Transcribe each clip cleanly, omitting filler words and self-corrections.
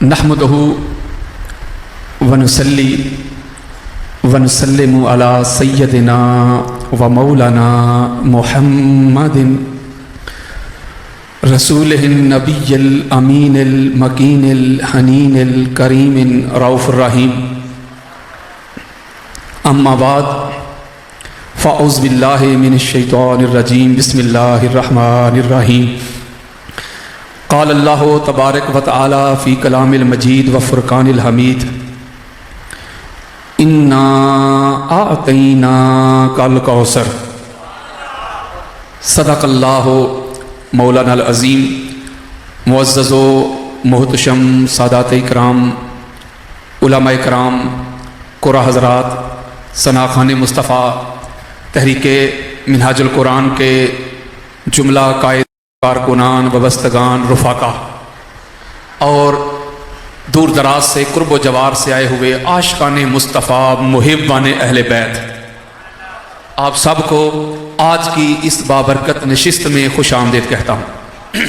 نحمدہ ونصلی ونسلم علی سیدنا و مولانا محمد رسولہ النبی الامین المکین الحنین الکریم رؤوف الرحیم اما بعد فاعوذ باللہ من الشیطان الرجیم بسم اللہ الرحمن الرحیم قال اللہ تبارک و تعالی فی کلام المجید و فرقان الحمید انا اعطیناک الکوثر صدق اللہ مولانا العظیم۔ معزز و محتشم سادات اکرام، علماء کرام، قرآن حضرات، ثناخان مصطفیٰ، تحریک منہاج القرآن کے جملہ قائد کارکنان، وابستگان، رفقا اور دور دراز سے قرب و جوار سے آئے ہوئے عاشقان مصطفیٰ، محبان اہل بیت، آپ سب کو آج کی اس بابرکت نشست میں خوش آمدید کہتا ہوں۔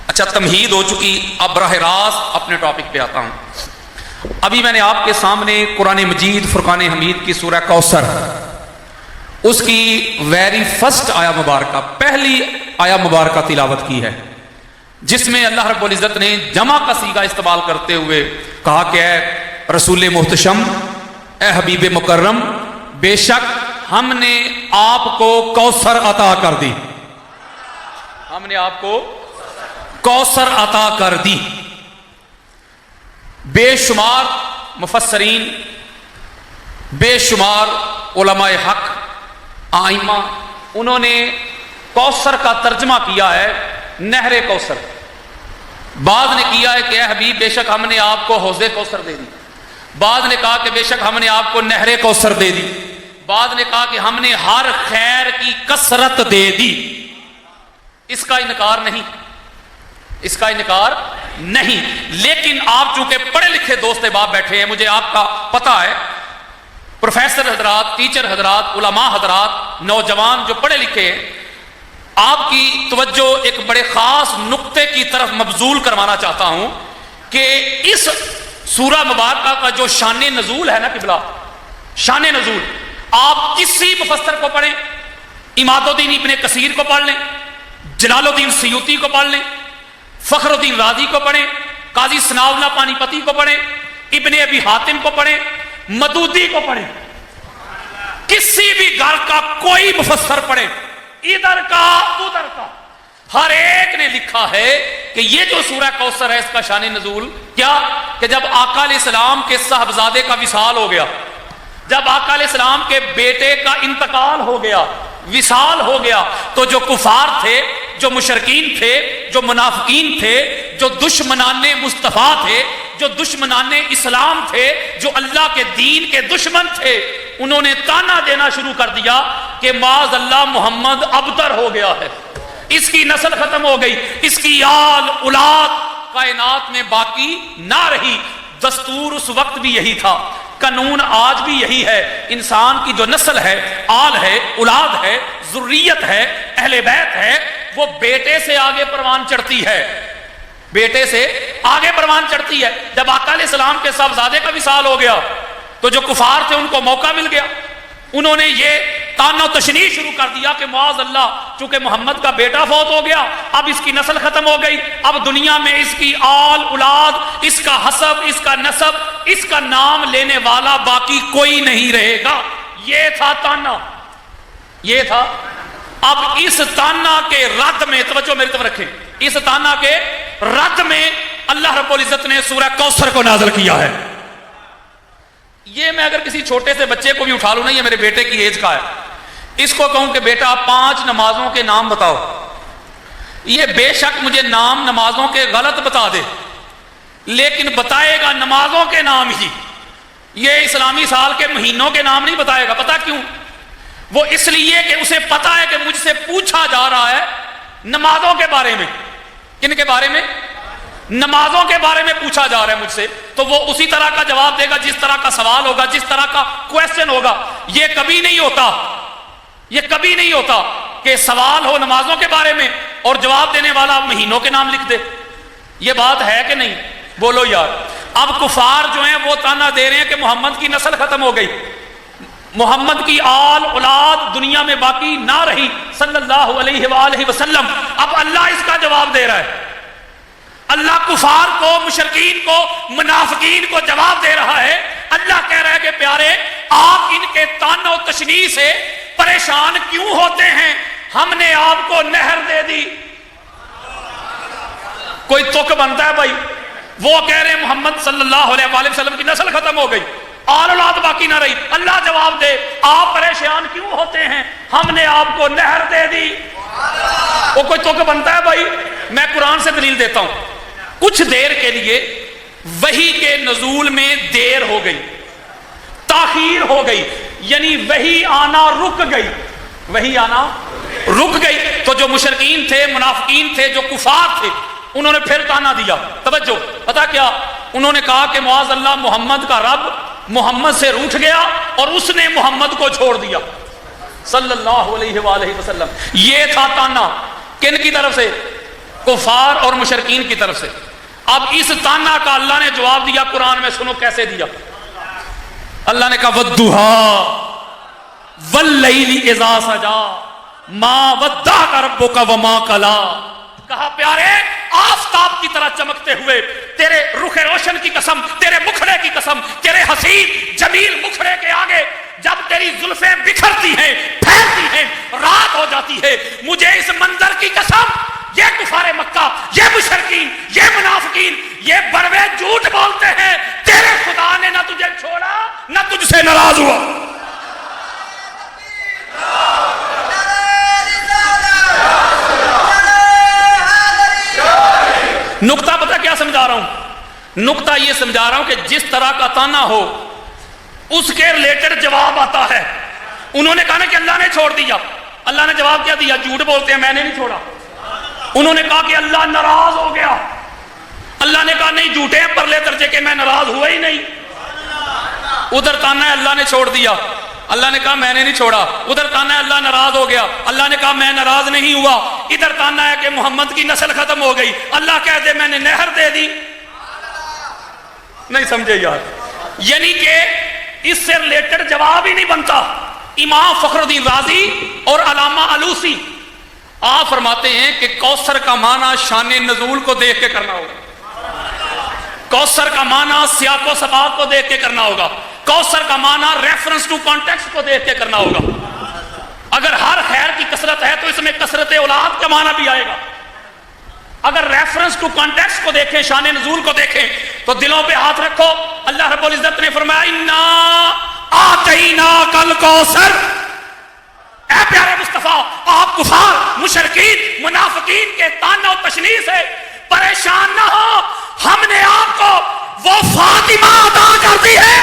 اچھا، تمہید ہو چکی، اب براہ راست اپنے ٹاپک پہ آتا ہوں۔ ابھی میں نے آپ کے سامنے قرآن مجید فرقان حمید کی سورہ کوثر، اس کی ویری فرسٹ آیا مبارکہ، پہلی آیا مبارکہ تلاوت کی ہے، جس میں اللہ رب العزت نے جمع کا صیغہ استعمال کرتے ہوئے کہا کہ اے رسول محتشم، اے حبیب مکرم، بے شک ہم نے آپ کو کوثر عطا کر دی، ہم نے آپ کو کوثر عطا کر دی۔ بے شمار مفسرین، بے شمار علماء حق، آئمہ، انہوں نے کوثر کا ترجمہ کیا ہے نہر کوثر۔ بعض نے کیا ہے کہ اے حبیب، بے شک ہم نے آپ کو حوض کوثر دے دی، بعض نے کہا کہ بے شک ہم نے آپ کو نہر کوثر دے دی، بعض نے کہا کہ ہم نے ہر خیر کی کثرت دے دی۔ اس کا انکار نہیں، اس کا انکار نہیں، لیکن آپ چونکہ پڑھے لکھے دوست احباب بیٹھے ہیں، مجھے آپ کا پتہ ہے، پروفیسر حضرات، ٹیچر حضرات، علماء حضرات، نوجوان جو پڑھے لکھے ہیں، آپ کی توجہ ایک بڑے خاص نقطے کی طرف مبذول کروانا چاہتا ہوں کہ اس سورہ مبارکہ کا جو شان نزول ہے نا قبلہ، شان نزول، آپ کسی مفسر کو پڑھیں، اماد الدین ابن کثیر کو پڑھ لیں، جلال الدین سیوطی کو پڑھ لیں، فخر الدین رازی کو پڑھیں، قاضی ثناء اللہ پانی پتی کو پڑھیں، ابن ابی حاتم کو پڑھیں، مدودی کو پڑھیں، کسی بھی گھر کا کوئی مفسر پڑھیں، ادھر کا ادھر کا، ہر ایک نے لکھا ہے کہ یہ جو سورہ کوثر ہے اس کا شان نزول کیا کہ جب آقا علیہ السلام کے صاحبزادے کا وصال ہو گیا، جب آقا علیہ السلام کے بیٹے کا انتقال ہو گیا، وصال ہو گیا، تو جو کفار تھے، جو مشرکین تھے، جو منافقین تھے، جو دشمنان مصطفیٰ تھے، جو دشمنان اسلام تھے، جو اللہ کے دین کے دشمن تھے، انہوں نے تانا دینا شروع کر دیا کہ معاذ اللہ محمد ابتر ہو گیا ہے، اس کی نسل ختم ہو گئی، اس کی آل اولاد کائنات میں باقی نہ رہی۔ دستور اس وقت بھی یہی تھا، قانون آج بھی یہی ہے، انسان کی جو نسل ہے، آل ہے، اولاد ہے، ذریت ہے، اہل بیت ہے، وہ بیٹے سے آگے پروان چڑھتی ہے، بیٹے سے آگے پروان چڑھتی ہے۔ جب آقا علیہ السلام کے صاحبزادے کا وصال ہو گیا تو جو کفار تھے ان کو موقع مل گیا، انہوں نے یہ تانا و تشنیع شروع کر دیا کہ معاذ اللہ، چونکہ محمد کا بیٹا فوت ہو گیا، اب اس کی نسل ختم ہو گئی، اب دنیا میں اس کی آل اولاد، اس کا حسب، اس کا نسب، اس کا نام لینے والا باقی کوئی نہیں رہے گا۔ یہ تھا تانا، یہ تھا۔ اب اس تانا کے رد میں، توجہ میری طرف رکھیں، اس تانا کے رد میں اللہ رب العزت نے سورہ کوثر کو نازل کیا ہے۔ یہ میں اگر کسی چھوٹے سے بچے کو بھی اٹھا لوں نا، یہ میرے بیٹے کی ایج کا ہے، اس کو کہوں کہ بیٹا 5 نمازوں کے نام بتاؤ، یہ بے شک مجھے نام نمازوں کے غلط بتا دے، لیکن بتائے گا نمازوں کے نام ہی، یہ اسلامی سال کے مہینوں کے نام نہیں بتائے گا۔ پتہ کیوں؟ وہ اس لیے کہ اسے پتہ ہے کہ مجھ سے پوچھا جا رہا ہے نمازوں کے بارے میں۔ کن کے بارے میں؟ نمازوں کے بارے میں پوچھا جا رہا ہے مجھ سے، تو وہ اسی طرح کا جواب دے گا جس طرح کا سوال ہوگا، جس طرح کا کویسچن ہوگا۔ یہ کبھی نہیں ہوتا، یہ کبھی نہیں ہوتا کہ سوال ہو نمازوں کے بارے میں اور جواب دینے والا مہینوں کے نام لکھ دے۔ یہ بات ہے کہ نہیں؟ بولو یار. اب کفار جو ہیں وہ تانا دے رہے ہیں کہ محمد کی نسل ختم ہو گئی, محمد کی آل اولاد دنیا میں باقی نہ رہی صلی اللہ علیہ وآلہ وسلم. اب اللہ اس کا جواب دے رہا ہے. اللہ کفار کو, مشرکین کو, منافقین کو جواب دے رہا ہے. اللہ کہہ رہا ہے کہ پیارے آپ ان کے تان و تشنیع سے پریشان کیوں ہوتے ہیں؟ ہم نے آپ کو نہر دے دی. کوئی تک بنتا ہے بھائی؟ وہ کہہ رہے ہیں محمد صلی اللہ علیہ وآلہ وسلم کی نسل ختم ہو گئی, آل اولاد باقی نہ رہی. اللہ جواب دے آپ پریشان کیوں ہوتے ہیں؟ ہم نے آپ کو نہر دے دی. وہ کوئی تک بنتا ہے بھائی؟ میں قرآن سے دلیل دیتا ہوں. کچھ دیر کے لیے وحی کے نزول میں دیر ہو گئی, تاخیر ہو گئی, یعنی وحی آنا رک گئی, وحی آنا رک گئی. تو جو مشرکین تھے, منافقین تھے, جو کفار تھے, انہوں نے پھر تانا دیا. توجہ, پتا کیا انہوں نے کہا کہ معاذ اللہ محمد کا رب محمد سے روٹھ گیا اور اس نے محمد کو چھوڑ دیا صلی اللہ علیہ وآلہ وسلم. یہ تھا تانا کن کی طرف سے؟ کفار اور مشرکین کی طرف سے. اب اس تانا کا اللہ نے جواب دیا قرآن میں. سنو کیسے دیا. اللہ نے کہا وَالضُّحَىٰ وَاللَّيْلِ إِذَا سَجَىٰ مَا وَدَّعَكَ رَبُّكَ وَمَا قَلَىٰ. کہا پیارے آفتاب کی طرح چمکتے ہوئے تیرے رخ روشن کی قسم, تیرے مکھڑے کی قسم, تیرے حسین جمیل مکھڑے کے آگے جب تیری زلفیں بکھرتی ہیں, پھیلتی ہیں, رات ہو جاتی ہے, مجھے اس منظر کی قسم, یہ کفار مکہ, یہ مشرکین, یہ منافقین, یہ بڑوے جھوٹ بولتے ہیں, تیرے خدا نے نہ تجھے چھوڑا نہ تجھ سے ناراض ہوا. نقطہ پتہ کیا سمجھا رہا ہوں؟ نقطہ یہ سمجھا رہا ہوں کہ جس طرح کا تانا ہو اس کے ریلیٹڈ جواب آتا ہے. انہوں نے کہا نا کہ اللہ نے چھوڑ دیا. اللہ نے جواب کیا دیا؟ جھوٹ بولتے ہیں, میں نے نہیں چھوڑا. انہوں نے کہا کہ اللہ ناراض ہو گیا. اللہ نے کہا نہیں, جھوٹے ہیں پرلے درجے کے, میں ناراض ہوا ہی نہیں. ادھر تانا ہے اللہ نے چھوڑ دیا, اللہ نے کہا میں نے نہیں چھوڑا. ادھر تانا ہے اللہ ناراض ہو گیا, اللہ نے کہا میں ناراض نہیں ہوا. ادھر تانا ہے کہ محمد کی نسل ختم ہو گئی, اللہ کہہ دے میں نے نہر دے دی. نہیں سمجھے یار؟ یعنی کہ اس سے ریلیٹڈ جواب ہی نہیں بنتا. امام فخر الدین رازی اور علامہ علوسی آپ فرماتے ہیں کہ کوثر کا معنی شان نزول کو دیکھ کے کرنا ہوگا, کوثر کا معنی سیاق و سباق کو دیکھ کے کرنا ہوگا, کوثر کا معنی ریفرنس ٹو کانٹیکسٹ کو دیکھ کے کرنا ہوگا. اگر ہر خیر کی کثرت ہے تو اس میں کثرت اولاد کا معنی بھی آئے گا. اگر ریفرنس ٹو کانٹیکسٹ کو دیکھیں, شان نزول کو دیکھیں, تو دلوں پہ ہاتھ رکھو. اللہ رب العزت نے فرمایا اِنَّا آتَيْنَاكَ الْكَوْثَرَ. اے پیارے مصطفیٰ, آپ کفار, مشرکین, منافقین کے تانا و تشنیع سے پریشان نہ ہو. ہم نے آپ کو وہ فاطمہ عطا کر دی ہے.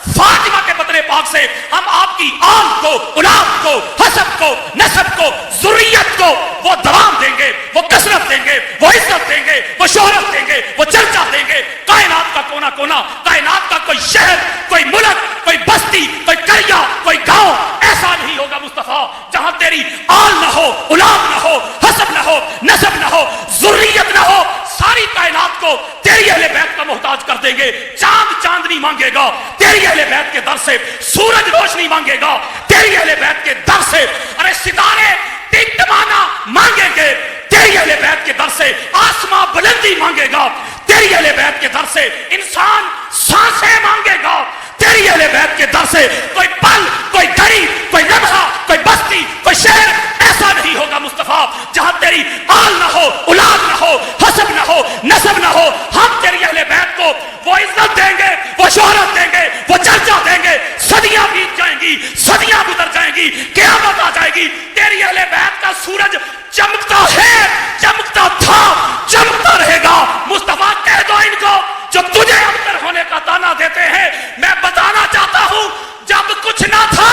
فاطمہ کے بدن پاک سے ہم آپ کی آل کو, اولاد کو, حسب کو, نسب کو, ذریت کو وہ دوام دیں گے, وہ کثرت دیں گے, وہ عزت دیں گے, وہ شہرت دیں گے, وہ چرچا دیں گے. کائنات کا کونا کونا, کائنات کا کوئی شہر, کوئی ملک, کوئی بستی, کوئی قریہ, کوئی گاؤں ایسا نہیں ہوگا مصطفیٰ جہاں تیری آل نہ ہو, اولاد نہ ہو, حسب نہ ہو, نسب نہ ہو, ذریت نہ ہو. ساری کائنات کو تیری اہل بیت کا محتاج کر دیں گے. چاند چاندنی مانگے گا تیری اہل بیت کے در سے, سورج روشنی مانگے گا تیری اہل بیت کے در سے, ارے ستارے ٹمٹمانا مانگیں گے تیری اہل بیت کے در سے, آسمان بلندی مانگے گا تیری اہل بیت کے در سے, انسان سانسیں مانگے گا تیری اہل بیت کے در سے. کوئی پل, کوئی گھڑی, کوئی لمحہ, کوئی بستی, کوئی شہر ایسا نہیں ہوگا مصطفیٰ جہاں تیری آل نہ ہو, اولاد نہ ہو, حسب نہ ہو, نسب نہ ہو. ہم تیری اہل بیت کو وہ عزت دیں گے, وہ شہرت دیں گے, وہ چرچا دیں گے. صدیاں بیت جائیں گی, صدیاں گزر جائیں گی, قیامت آ جائے گی. تیری اہل بیت کا سورج چمکتا ہے, چمکتا تھا, چمکتا رہے گا. مصطفیٰ کہہ دو ان کو جو تجھے ابتر ہونے کا تانا دیتے ہیں, میں بتانا چاہتا ہوں جب کچھ نہ تھا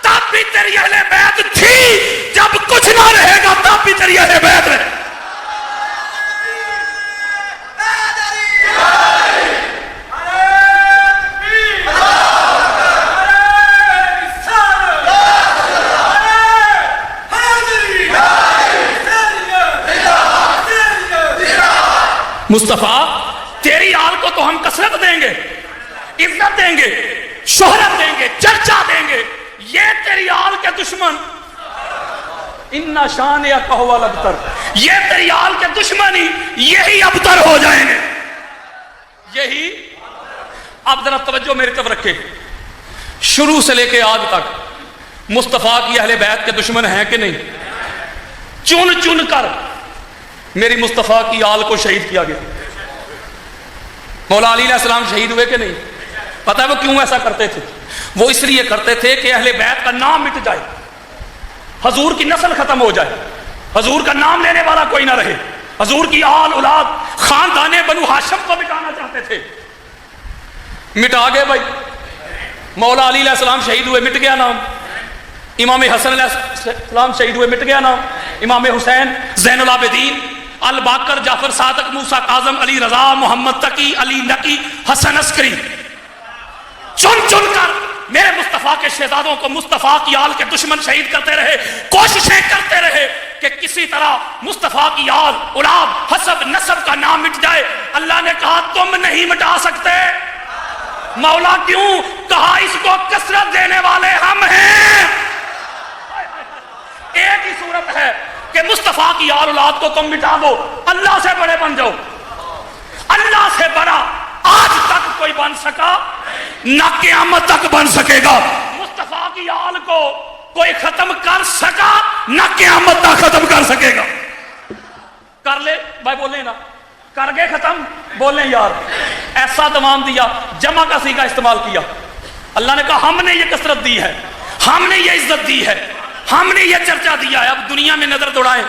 تب بھی تیری اہل بیت تھی, جب کچھ نہ رہے گا تب بھی تیری اہل بیت رہے. مصطفیٰ تیری آل کو تو ہم کثرت دیں گے، عزت دیں گے، شہرت دیں گے، چرچا دیں گے، یہ تیری آل کے دشمن اِنَّ شَانِئَکَ هُوَ الْأَبْتَرُ، یہ تیری آل کے دشمن ہی یہی ابتر ہو جائیں گے، یہی۔ اب ذرا توجہ میری طرف رکھے، شروع سے لے کے آج تک مصطفیٰ کی اہل بیت کے دشمن ہیں کہ نہیں؟ چن چن کر میری مصطفیٰ کی آل کو شہید کیا گیا۔ مولا علی علیہ السلام شہید ہوئے کہ نہیں؟ پتہ ہے وہ کیوں ایسا کرتے تھے؟ وہ اس لیے کرتے تھے کہ اہل بیت کا نام مٹ جائے، حضور کی نسل ختم ہو جائے، حضور کا نام لینے والا کوئی نہ رہے، حضور کی آل اولاد خاندان بنو ہاشم کو مٹانا چاہتے تھے۔ مٹا گئے بھائی، مولا علی علیہ السلام شہید ہوئے، مٹ گیا نام۔ امام حسن علیہ السلام شہید ہوئے، مٹ گیا نام۔ امام حسین، زین العابدین، الباقر، جعفر صادق، موسیٰ کاظم، علی رضا، محمد تقی، علی نقی، حسن عسکری، چن چن کر میرے مصطفیٰ کے شہزادوں کو مصطفیٰ کی آل کے دشمن شہید کرتے رہے، کوششیں کرتے رہے کہ کسی طرح مصطفیٰ کی آل اولاد حسب نسب کا نام مٹ جائے۔ اللہ نے کہا تم نہیں مٹا سکتے۔ مولا کیوں؟ کہا اس کو کثرت دینے والے ہم ہیں۔ ایک ہی صورت ہے کہ مصطفیٰ کی آل اولاد کو تم مٹا دو، اللہ سے بڑے بن جاؤ۔ اللہ سے بڑا آج تک کوئی بن سکا نہ قیامت تک بن سکے گا۔ مصطفیٰ کی آل کو کوئی ختم کر سکا نہ قیامت تک ختم کر سکے گا۔ کر لے بھائی، بولیں نا، کر گئے ختم، بولیں یار۔ ایسا تمام دیا، جمع کا صیغہ استعمال کیا۔ اللہ نے کہا ہم نے یہ کثرت دی ہے، ہم نے یہ عزت دی ہے، ہم نے یہ چرچا دیا ہے۔ اب دنیا میں نظر دوڑائیں،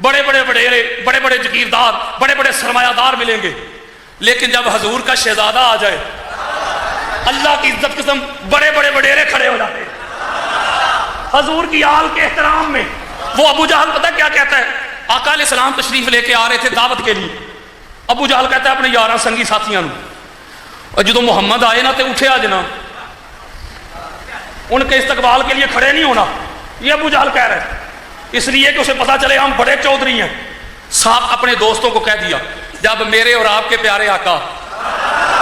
بڑے بڑے وڈیرے، بڑے بڑے جگیردار، بڑے بڑے سرمایہ دار ملیں گے، لیکن جب حضور کا شہزادہ آ جائے، اللہ کی عزت قسم، بڑے بڑے وڈیرے کھڑے ہو جاتے ہیں حضور کی آل کے احترام میں۔ وہ ابو جہل پتہ کیا کہتا ہے؟ آقا علیہ السلام تشریف لے کے آ رہے تھے دعوت کے لیے، ابو جہل کہتا ہے اپنے یاراں سنگی ساتھیاں نوں، اور جدو محمد آئے نا تے اٹھے آ جنا، ان کے استقبال کے لیے کھڑے نہیں ہونا، یہ ابو جہل کہہ رہے ہیں، اس لیے کہ اسے پتا چلے ہم بڑے چودھری ہیں۔ صاحب اپنے دوستوں کو کہہ دیا، جب میرے اور آپ کے پیارے آقا،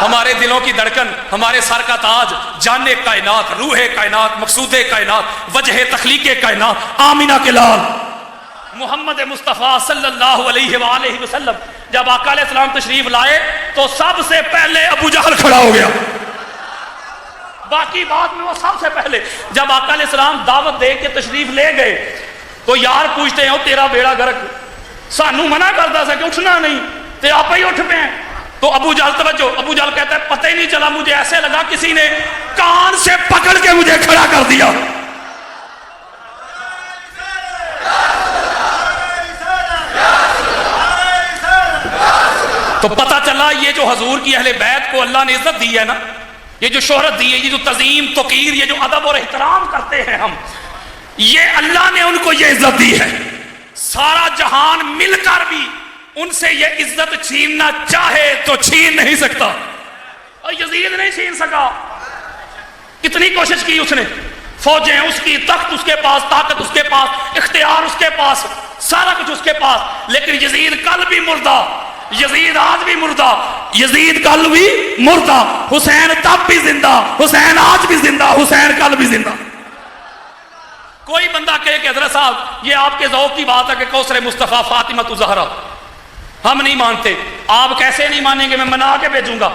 ہمارے دلوں کی دھڑکن، ہمارے سر کا تاج، جان کائنات، روح کائنات، مقصود کائنات، وجہ تخلیق کائنات، آمینہ کے لال محمد مصطفیٰ صلی اللہ علیہ وآلہ وسلم جب آقا علیہ السلام تشریف لائے تو سب سے پہلے ابو جہل کھڑا ہو گیا، باقی بعد میں وہ سب سے پہلے۔ جب آقا علیہ السلام دعوت دے کے تشریف لے گئے تو یار پوچھتے ہیں تیرا بیڑا گرک، سانو منع کرتا سا کہ اٹھنا نہیں، تے آپ ہی اٹھ پہ ہیں۔ تو ابو جہل توجہ، ابو جہل کہتا ہے پتہ ہی نہیں چلا، مجھے ایسے لگا کسی نے کان سے پکڑ کے مجھے کھڑا کر دیا۔ تو پتہ چلا یہ جو حضور کی اہل بیت کو اللہ نے عزت دی ہے نا، یہ جو شہرت دی ہے، یہ جو تعظیم توقیر، یہ جو ادب اور احترام کرتے ہیں ہم، یہ اللہ نے ان کو یہ عزت دی ہے۔ سارا جہان مل کر بھی ان سے یہ عزت چھیننا چاہے تو چھین نہیں سکتا، اور یزید نہیں چھین سکا۔ کتنی کوشش کی اس نے، فوجیں اس کی، تخت اس کے پاس، طاقت اس کے پاس، اختیار اس کے پاس، سارا کچھ اس کے پاس، لیکن یزید کل بھی مردہ، یزید آج بھی مردہ، یزید کل بھی مردہ، حسین تب بھی زندہ، حسین آج بھی زندہ، حسین کل بھی زندہ۔ کوئی بندہ کہے کہ حضرت صاحب یہ آپ کے ذوق کی بات ہے کہ کوثر مصطفیٰ فاطمہ الزہرا، ہم نہیں مانتے۔ آپ کیسے نہیں مانیں گے؟ میں منا کے بھیجوں گا۔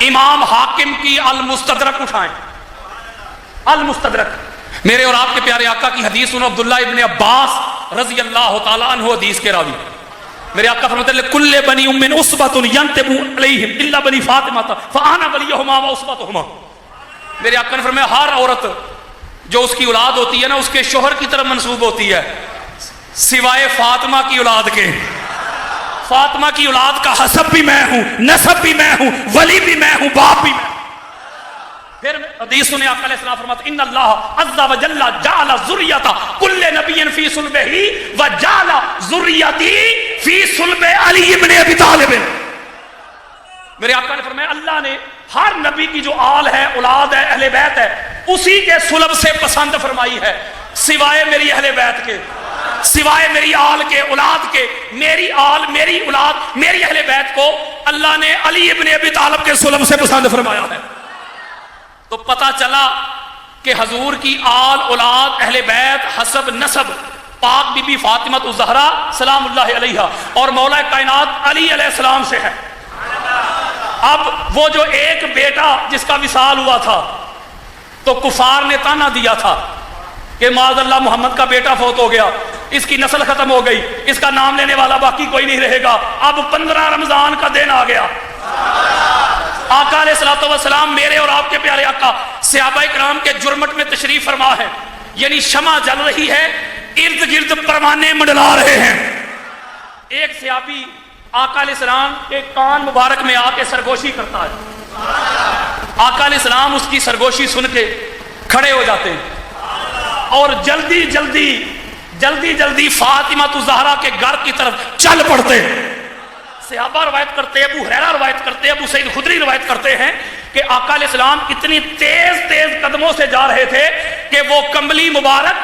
امام حاکم کی المستدرک اٹھائیں، المستدرک، میرے اور آپ کے پیارے آقا کی حدیث سنو، عبداللہ ابن عباس رضی اللہ تعالیٰ عنہ حدیث کے راوی، میرے آقا فرماتے ہیں کل بنی ام عصبۃ ینتب علیہم الا بنی فاطمہ فانا ولیہما وعصبتہما۔ میرے آقا نے فرمایا ہر عورت جو اس کی اولاد ہوتی ہے نا اس کے شوہر کی طرف منسوب ہوتی ہے سوائے فاطمہ کی اولاد کے۔ فاطمہ کی اولاد کا حسب بھی میں ہوں، نسب بھی میں ہوں، ولی بھی میں ہوں، باپ بھی میں ہوں۔ پھر حدیث سنے آقا علیہ السلام فرماتے ان اللہ عز وجل جعل ذریۃ کل نبی فی صلبہ وجعل ذریتی فی صلب علی بن ابی طالب۔ میرے آقا نے فرمایا اللہ نے ہر نبی کی جو آل ہے، اولاد ہے، اہل بیت ہے، اسی کے صلب سے پسند فرمائی ہے سوائے میری اہل بیت کے۔ سوائے میری آل کے، اولاد کے، میری آل، میری اولاد، میری اہل بیت کو اللہ نے علی ابن ابی طالب کے سلب سے پسند فرمایا ہے۔ تو پتہ چلا کہ حضور کی آل، اولاد، اہل بیت، حسب، نسب پاک بی بی فاطمہ الزہرا سلام اللہ علیہا اور مولا کائنات علی علیہ السلام سے ہے۔ اب وہ جو ایک بیٹا جس کا وصال ہوا تھا تو کفار نے تانا دیا تھا کہ معاذ اللہ محمد کا بیٹا فوت ہو گیا، اس کی نسل ختم ہو گئی، اس کا نام لینے والا باقی کوئی نہیں رہے گا۔ اب 15 رمضان کا دن آ گیا، آقا علیہ الصلوۃ والسلام میرے اور آپ کے پیارے آقا صحابہ کرام کے جرمٹ میں تشریف فرما ہے، یعنی شمع جل رہی ہے، ارد گرد پروانے منڈلا رہے ہیں۔ ایک صحابی آقا علیہ السلام کے کان مبارک میں آ کے سرگوشی کرتا ہے، آقا علیہ السلام اس کی سرگوشی سن کے کھڑے ہو جاتے ہیں اور جلدی جلدی فاطمہ الزہرا کے گھر کی طرف چل پڑتے ہیں۔ صحابہ روایت کرتے ہیں، ابو ہریرہ روایت کرتے ہیں، ابو سعید خدری روایت کرتے ہیں کہ آقا علیہ السلام اتنی تیز قدموں سے جا رہے تھے کہ وہ کملی مبارک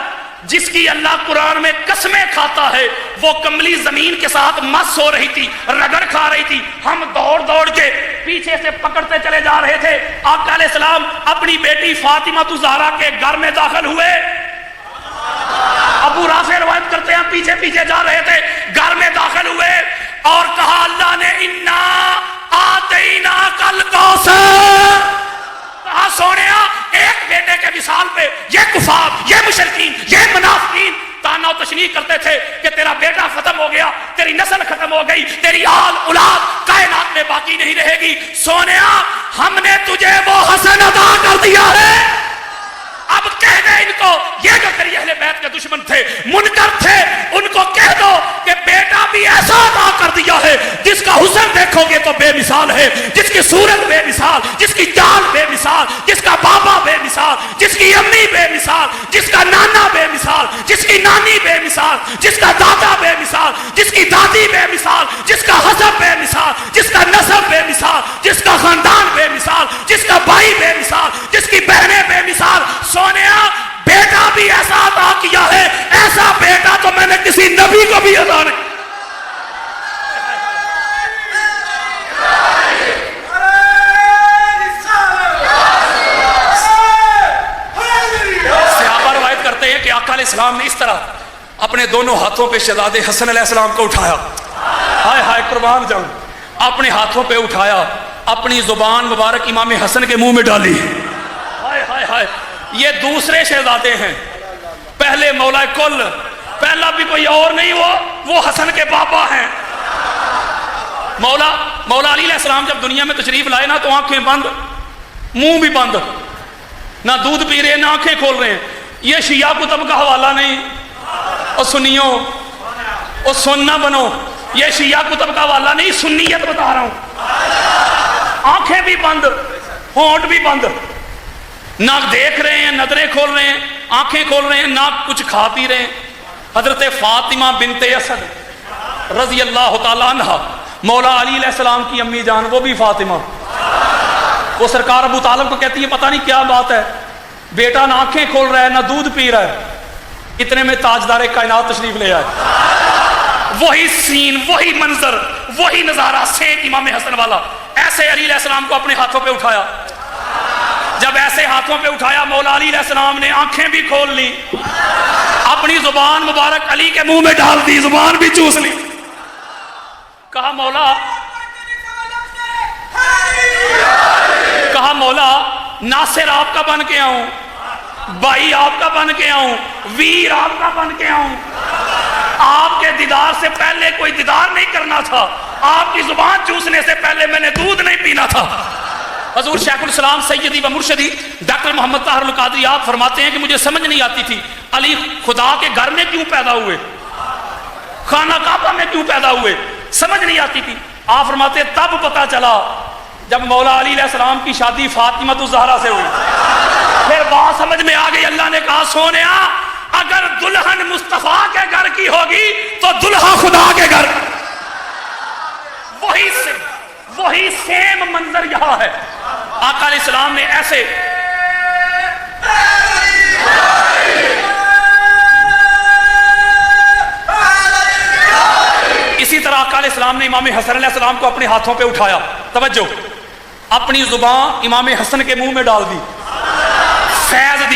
جس کی اللہ قرآن میں قسمیں کھاتا ہے وہ کملی زمین کے ساتھ مس ہو رہی تھی، رگڑ کھا رہی تھی۔ ہم دوڑ کے پیچھے سے پکڑتے چلے جا رہے تھے۔ آقا علیہ السلام اپنی بیٹی فاطمہ الزہرا کے گھر میں داخل ہوئے، ابو رافع روایت کرتے ہیں پیچھے پیچھے جا رہے تھے، گھر میں داخل ہوئے اور کہا اللہ نے انا آتیناک الکوثر، کہا سونیا ایک بیٹے کے وصال پہ یہ کفار، یہ مشرکین، یہ منافقین تانا و تشنیع کرتے تھے کہ تیرا بیٹا ختم ہو گیا، تیری نسل ختم ہو گئی، تیری آل اولاد کائنات میں باقی نہیں رہے گی۔ سونیا ہم نے تجھے وہ حسن عطا کر دیا ہے، اب کہہ دے ان کو، یہ جو تیری اہل بیت کے دشمن تھے، منکر تھے، ان کو کہہ دو کہ بیٹا بھی ایسا عطا کر دیا ہے جس کا حسن دیکھو گے تو بے مثال ہے، جس کی صورت بے مثال، جس کی چال بے مثال، جس کا بابا بے مثال، جس کی امی بے مثال، جس کا نانا بے مثال، جس کی نانی بے مثال، جس کا دادا بے مثال، جس کی دادی بے مثال، جس کا حسب بے مثال، جس کا نسب بے مثال، جس کا خاندان بے مثال، جس کا بھائی بے مثال، جس کی بہنیں بے مثال۔ سونیا بیٹا بھی ایسا عطا کیا ہے، ایسا بیٹا تو میں نے کسی نبی کو بھی عطا نہیں۔ صحابہ روایت کرتے ہیں کہ آقا علیہ السلام نے اس طرح اپنے دونوں ہاتھوں پہ شہزادے حسن علیہ السلام کو اٹھایا، ہائے ہائے قربان جاؤں، اپنے ہاتھوں پہ اٹھایا، اپنی زبان مبارک امام حسن کے منہ میں ڈالی، ہائے ہائے ہائے۔ یہ دوسرے شہزادے ہیں، پہلے مولا کل، پہلا بھی کوئی اور نہیں، وہ حسن کے بابا ہیں۔ مولا علی علیہ السلام جب دنیا میں تشریف لائے نا تو آنکھیں بند، منہ بھی بند، نہ دودھ پی رہے ہیں نہ آنکھیں کھول رہے ہیں۔ یہ شیعہ کتب کا حوالہ نہیں، اور سنیوں اور سننا بنو، یہ شیعہ کتب کا حوالہ نہیں، سنیت بتا رہا ہوں۔ آنکھیں بھی بند، ہونٹ بھی بند، نہ دیکھ رہے ہیں، نظریں کھول رہے ہیں، آنکھیں کھول رہے ہیں، نہ کچھ کھا پی رہے ہیں۔ حضرت فاطمہ بنت اسد رضی اللہ تعالیٰ عنہ، مولا علی علیہ السلام کی امی جان، وہ بھی فاطمہ، وہ سرکار ابو طالب کو کہتی ہے پتہ نہیں کیا بات ہے، بیٹا نہ آنکھیں کھول رہا ہے نہ دودھ پی رہا ہے۔ اتنے میں تاجدار کائنات تشریف لے آئے، وہی سین، وہی منظر، وہی نظارہ، سیم امام حسن والا۔ ایسے علی علیہ السلام کو اپنے ہاتھوں پہ اٹھایا، جب ایسے ہاتھوں پہ اٹھایا مولا علی علیہ السلام نے آنکھیں بھی کھول لی، اپنی زبان مبارک علی کے منہ میں ڈال دی، زبان بھی چوس لی۔ کہا مولا ناصر آپ کا بن کے آؤں، بھائی آپ کا بن کے آؤں، ویر آپ کا بن کے آؤں، آپ کے دیدار سے پہلے کوئی دیدار نہیں کرنا تھا، آپ کی زبان چوسنے سے پہلے میں نے دودھ نہیں پینا تھا۔ حضور شیخ الاسلام سیدی و مرشدی ڈاکٹر محمد طاہر القادری آپ فرماتے ہیں کہ مجھے سمجھ نہیں آتی تھی علی خدا کے گھر میں کیوں پیدا ہوئے، خانہ کعبہ میں کیوں پیدا ہوئے، سمجھ نہیں آتی تھی۔ آپ فرماتے ہیں تب پتہ چلا جب مولا علی علیہ السلام کی شادی فاطمہ الزہرا سے ہوئی، پھر بات سمجھ میں آ گئی۔ اللہ نے کہا سونیا اگر دلہن مصطفیٰ کے گھر کی ہوگی تو دلہا خدا کے گھر، وہی سیم منظر یہاں ہے۔ آقا علیہ السلام نے ایسے اسی طرح آقا علیہ السلام نے امام حسن علیہ السلام کو اپنے ہاتھوں پہ اٹھایا، توجہ، اپنی زبان امام حسن کے منہ میں ڈال دی، فیض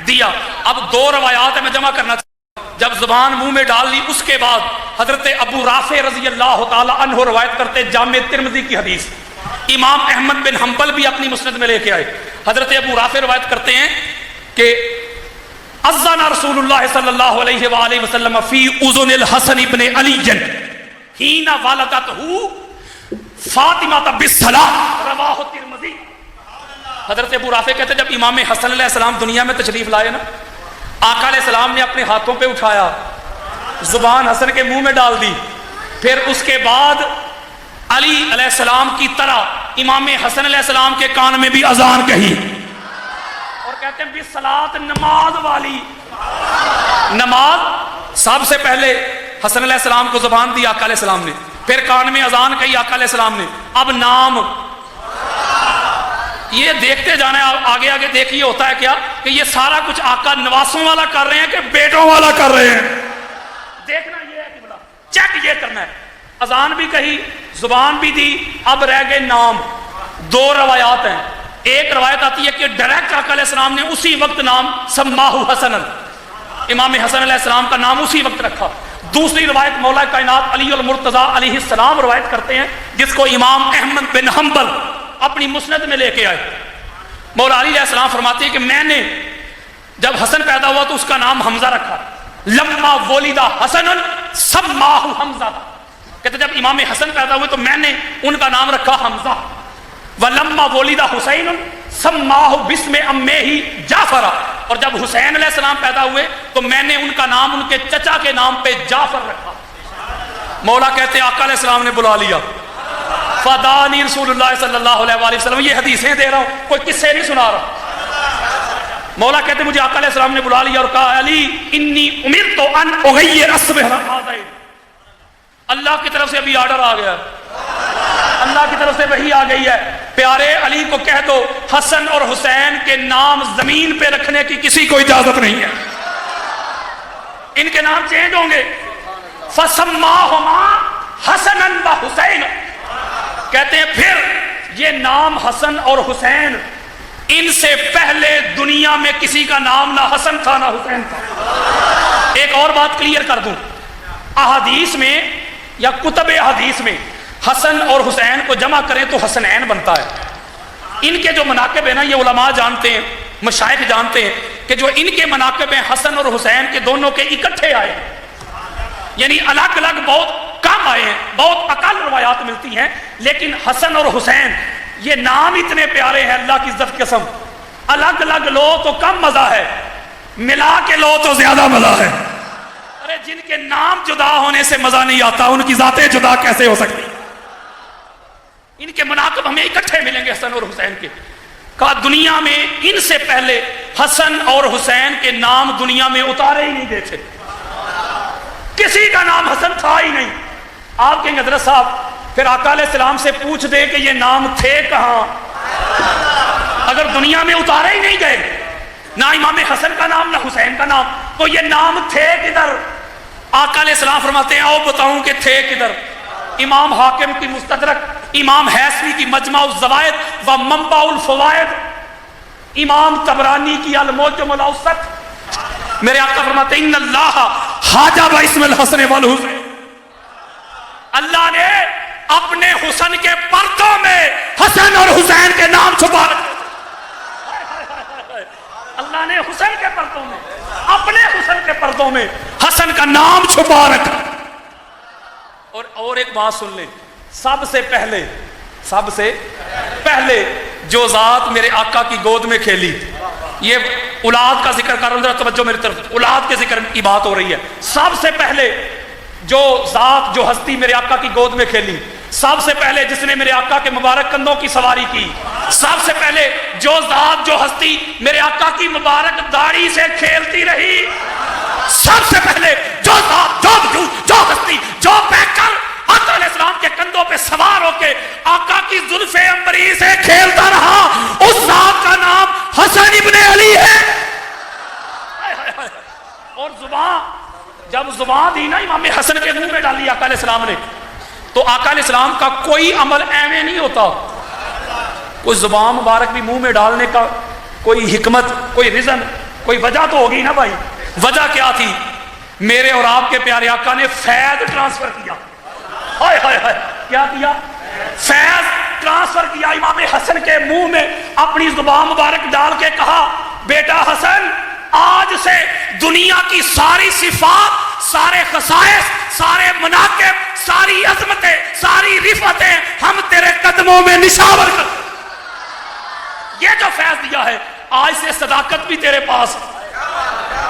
دیا۔ اب دو روایات ہیں، میں جمع کرنا چاہتا ہوں۔ جب زبان منہ میں ڈال لی، اس کے بعد حضرت ابو رافع رضی اللہ تعالی عنہ روایت کرتے جامع ترمذی کی حدیث، امام احمد بن حنبل بھی اپنی مسند میں لے کے آئے، حضرت ابو رافع روایت کرتے ہیں کہ اذن رسول اللہ صلی اللہ علیہ وآلہ وسلم فی اذن الحسن ابن علی حین والدتہ فاطمہ بالصلاۃ، رواہ ترمذی۔ حضرت ابو رافع کہتے ہیں جب امام حسن علیہ السلام دنیا میں تشریف لائے نا، آقا علیہ السلام نے اپنے ہاتھوں پہ اٹھایا، زبان حسن کے منہ میں ڈال دی، پھر اس کے بعد علی علیہ السلام کی طرح امام حسن علیہ السلام کے کان میں بھی اذان کہی، اور کہتے ہیں بالصلاۃ، نماز والی نماز۔ سب سے پہلے حسن علیہ السلام کو زبان دی آقا علیہ السلام نے، پھر کان میں اذان کہی آقا علیہ السلام نے، اب نام۔ یہ دیکھتے جانا ہے، آگے آگے دیکھیے ہوتا ہے کیا کہ یہ سارا کچھ آقا نواسوں والا کر رہے ہیں کہ بیٹوں والا کر رہے ہیں، دیکھنا یہ ہے کہ بڑا چیک یہ کرنا ہے۔ اذان بھی کہی، زبان بھی دی، اب رہ گئے نام۔ دو روایات ہیں، ایک روایت آتی ہے کہ ڈائریکٹ آقا علیہ السلام نے اسی وقت نام سماہ حسن، امام حسن علیہ السلام کا نام اسی وقت رکھا۔ دوسری روایت مولا کائنات علی المرتضیٰ علیہ السلام روایت کرتے ہیں، جس کو امام احمد بن حنبل اپنی مسند میں لے کے آئے۔ مولا علی علیہ السلام فرماتے ہیں کہ میں نے جب حسن پیدا ہوا تو اس کا نام حمزہ رکھا، لما ولد حسن سماہ حمزہ، کہتے جب امام حسن پیدا ہوئے تو میں نے ان کا نام رکھا حمزہ، ولما ولد حسین سماہ بسم امہ جعفر، اور جب حسین علیہ السلام پیدا ہوئے تو میں نے ان کا نام ان کے چچا کے نام پہ جعفر رکھا۔ مولا کہتے آقا علیہ السلام نے بلا لیا، فدانی رسول اللہ صلی اللہ علیہ وآلہ وسلم، یہ حدیثیں دے رہا ہوں، کوئی قصے نہیں سنا رہا۔ مولا کہتے مجھے آقا علیہ السلام نے بلا لیا اور کہا علی انی امرت ان اغیر اسم هذین، اللہ کی طرف سے ابھی آرڈر آ گیا، اللہ کی طرف سے وحی آ گئی ہے، پیارے علی کو کہہ دو حسن اور حسین کے نام زمین پہ رکھنے کی کسی کو اجازت نہیں ہے، ان کے نام چینج ہوں گے۔ فسماہما حسنا و حسین، کہتے ہیں پھر یہ نام حسن اور حسین، ان سے پہلے دنیا میں کسی کا نام نہ حسن تھا نہ حسین تھا۔ ایک اور بات کلیئر کر دوں، احادیث میں یا کتب حدیث میں حسن اور حسین کو جمع کریں تو حسنین بنتا ہے۔ ان کے جو مناقب ہیں نا، یہ علماء جانتے ہیں، مشائخ جانتے ہیں کہ جو ان کے مناقب ہیں حسن اور حسین کے دونوں کے اکٹھے آئے ہیں، یعنی الگ الگ بہت کم آئے ہیں، بہت اقل روایات ملتی ہیں، لیکن حسن اور حسین یہ نام اتنے پیارے ہیں، اللہ کی عزت قسم، الگ الگ لو تو کم مزہ ہے، ملا کے لو تو زیادہ مزہ ہے۔ ارے جن کے نام جدا ہونے سے مزہ نہیں آتا، ان کی ذاتیں جدا کیسے ہو سکتی؟ ان کے مناقب ہمیں اکٹھے ملیں گے حسن اور حسین کے۔ کہا دنیا میں ان سے پہلے حسن اور حسین کے نام دنیا میں اتارے ہی نہیں گئے تھے، کسی کا نام حسن تھا ہی نہیں۔ آپ کہیں حضرت صاحب پھر آقا علیہ السلام سے پوچھ دے کہ یہ نام تھے کہاں، اگر دنیا میں اتارے ہی نہیں گئے، نہ امام حسن کا نام نہ حسین کا نام، تو یہ نام تھے کدھر؟ آقا علیہ السلام فرماتے ہیں آؤ بتاؤں کہ تھے کدھر۔ امام حاکم کی مستدرک، امام حیثمی کی مجمع الزوائد و منبع الفوائد، امام طبرانی کی المعجم الاوسط، میرے آقا فرماتے ہیں ان اللہ حاجب اسم الحسن والحسین، اللہ نے اپنے حسن کے پردوں میں حسن اور حسین کے نام چھپا رکھے، اللہ نے حسن کے پردوں میں، اپنے حسن کے پردوں میں حسن کا نام چھپا رکھا۔ اور ایک بات سن لیں، سب سے پہلے جو ذات میرے آقا کی گود میں کھیلی، یہ اولاد کا ذکر کر رہا ہوں، ذرا توجہ میری طرف، اولاد کے ذکر کی بات ہو رہی ہے۔ سب سے پہلے جو ذات، جو ہستی میرے آقا کی گود میں کھیلی، سب سے پہلے جس نے میرے آقا کے مبارک کندھوں کی سواری کی، سب سے پہلے جو ذات، جو ہستی میرے آقا کی مبارک داڑھی سے کھیلتی رہی، سب سے پہلے جو ذات، جو وجود، جو ہستی، جو بیٹھ کر آقا علیہ السلام کے کندھوں پہ سوار ہو کے آقا کی زلف عنبری سے کھیلتا رہا، اس ذات کا نام حسن ابن علی ہے۔ اور زبان، جب زبان دی نا امام حسن کے منہ میں ڈالی آقا علیہ السلام نے، تو آقا علیہ السلام کا کوئی عمل ایویں نہیں ہوتا. کوئی زبان مبارک بھی منہ میں ڈالنے کا کوئی حکمت، کوئی ریزن، کوئی وجہ تو ہوگی نا بھائی. وجہ کیا تھی؟ میرے اور آپ کے پیارے آقا نے فیض ٹرانسفر کیا. ہائے ہائے ہائے، کیا کیا؟ فیض ٹرانسفر کیا. امام حسن کے منہ میں اپنی زبان مبارک ڈال کے کہا بیٹا حسن، آج سے دنیا کی ساری صفات، سارے خصائص، سارے مناقب، ساری عظمتیں، ساری رفعتیں ہم تیرے قدموں میں نشاور کر. یہ جو فیض دیا ہے، آج سے صداقت بھی تیرے پاس،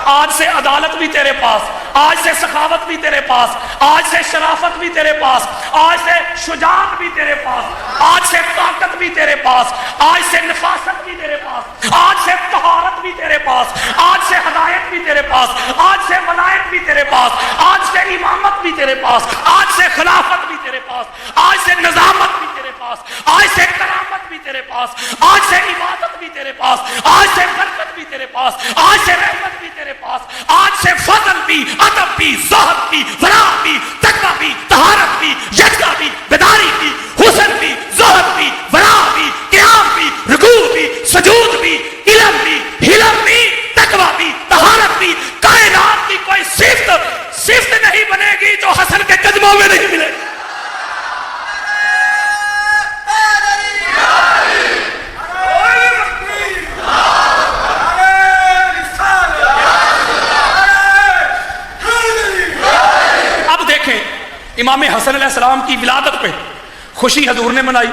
آج سے عدالت بھی تیرے پاس، آج سے سخاوت بھی تیرے پاس، آج سے شرافت بھی تیرے پاس، آج سے شجاعت بھی تیرے پاس، آج سے طاقت بھی تیرے پاس، آج سے نفاست بھی تیرے پاس، آج سے طہارت بھی تیرے پاس، آج سے ہدایت بھی تیرے پاس، آج سے ولایت بھی تیرے پاس، آج سے امامت بھی تیرے پاس، آج سے خلافت بھی تیرے پاس، آج سے نظامت بھی تیرے پاس، آج سے کرامت بھی تیرے پاس، آج سے عبادت بھی تیرے پاس، آج سے برکت بھی تیرے پاس، آج سے رحمت بھی تیرے پاس، آج سے فضل بھی، ادب بھی، زہد بھی، ورع بھی، تقویٰ بھی، طہارت بھی، یکتا بھی، بیداری بھی، حسن بھی، زہد بھی، ورع بھی، قیام بھی، رکوع بھی، سجود بھی، علم بھی، حلم بھی، تقویٰ بھی، طہارت بھی. کائنات کی کوئی صفت نہیں بنے گی جو حسن کے قدموں میں نہیں ملے گی. امام حسن علیہ السلام کی ولادت پہ خوشی حضور نے منائی،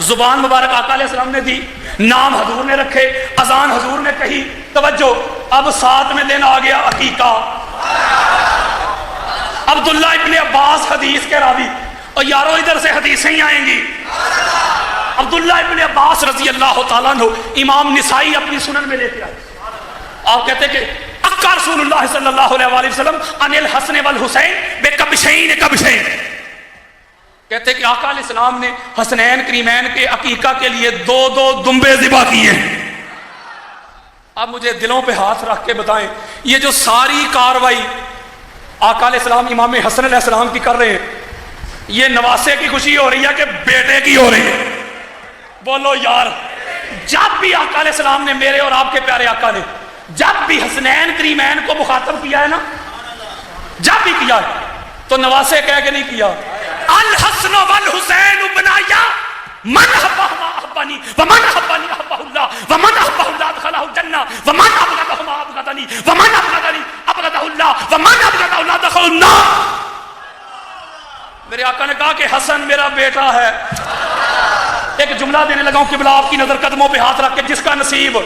زبان مبارک آقا علیہ السلام نے دی، نام حضور نے رکھے، اذان حضور نے کہی. توجہ، اب ساتھ میں دن آ گیا عقیقہ. عبداللہ ابن عباس حدیث کے راوی، اور یارو ادھر سے حدیثیں ہی آئیں گی. عبداللہ ابن عباس رضی اللہ تعالیٰ عنہ، امام نسائی اپنی سنن میں لیتے آئے. آپ کہتے کہ اقا رسول اللہ صلی اللہ علیہ وآلہ وسلم ان الحسن والحسین بے کبشین کبشین. کہتے کہ آقا علیہ السلام نے حسنین کریمین کے عقیقہ کے لیے 2 دمبے ذبح کیے. اب مجھے دلوں پہ ہاتھ رکھ کے بتائیں، یہ جو ساری کاروائی آقا علیہ السلام امام حسن علیہ السلام کی کر رہے ہیں، یہ نواسے کی خوشی ہو رہی ہے کہ بیٹے کی ہو رہی ہے؟ بولو یار. جب بھی آقا علیہ السلام نے، میرے اور آپ کے پیارے آقا نے جب بھی حسنین کریمین کو مخاطب کیا ہے نا، جب بھی کیا ہے تو نواسے کہہ کے نہیں کیا الحسن والحسین بنایا من احبہما احبانی ومن احبانی احبہ اللہ ومن احبہ اللہ ادخلہ الجنہ ومن ابغضہما ابغضنی ومن ابغضنی ابغضہ اللہ ومن ابغضہ اللہ دخل النار. میرے آقا نے کہا کہ حسن میرا بیٹا ہے. ایک جملہ دینے لگا ہوں قبلہ آپ کی نظر قدموں پہ ہاتھ رکھ کے، جس کا نصیب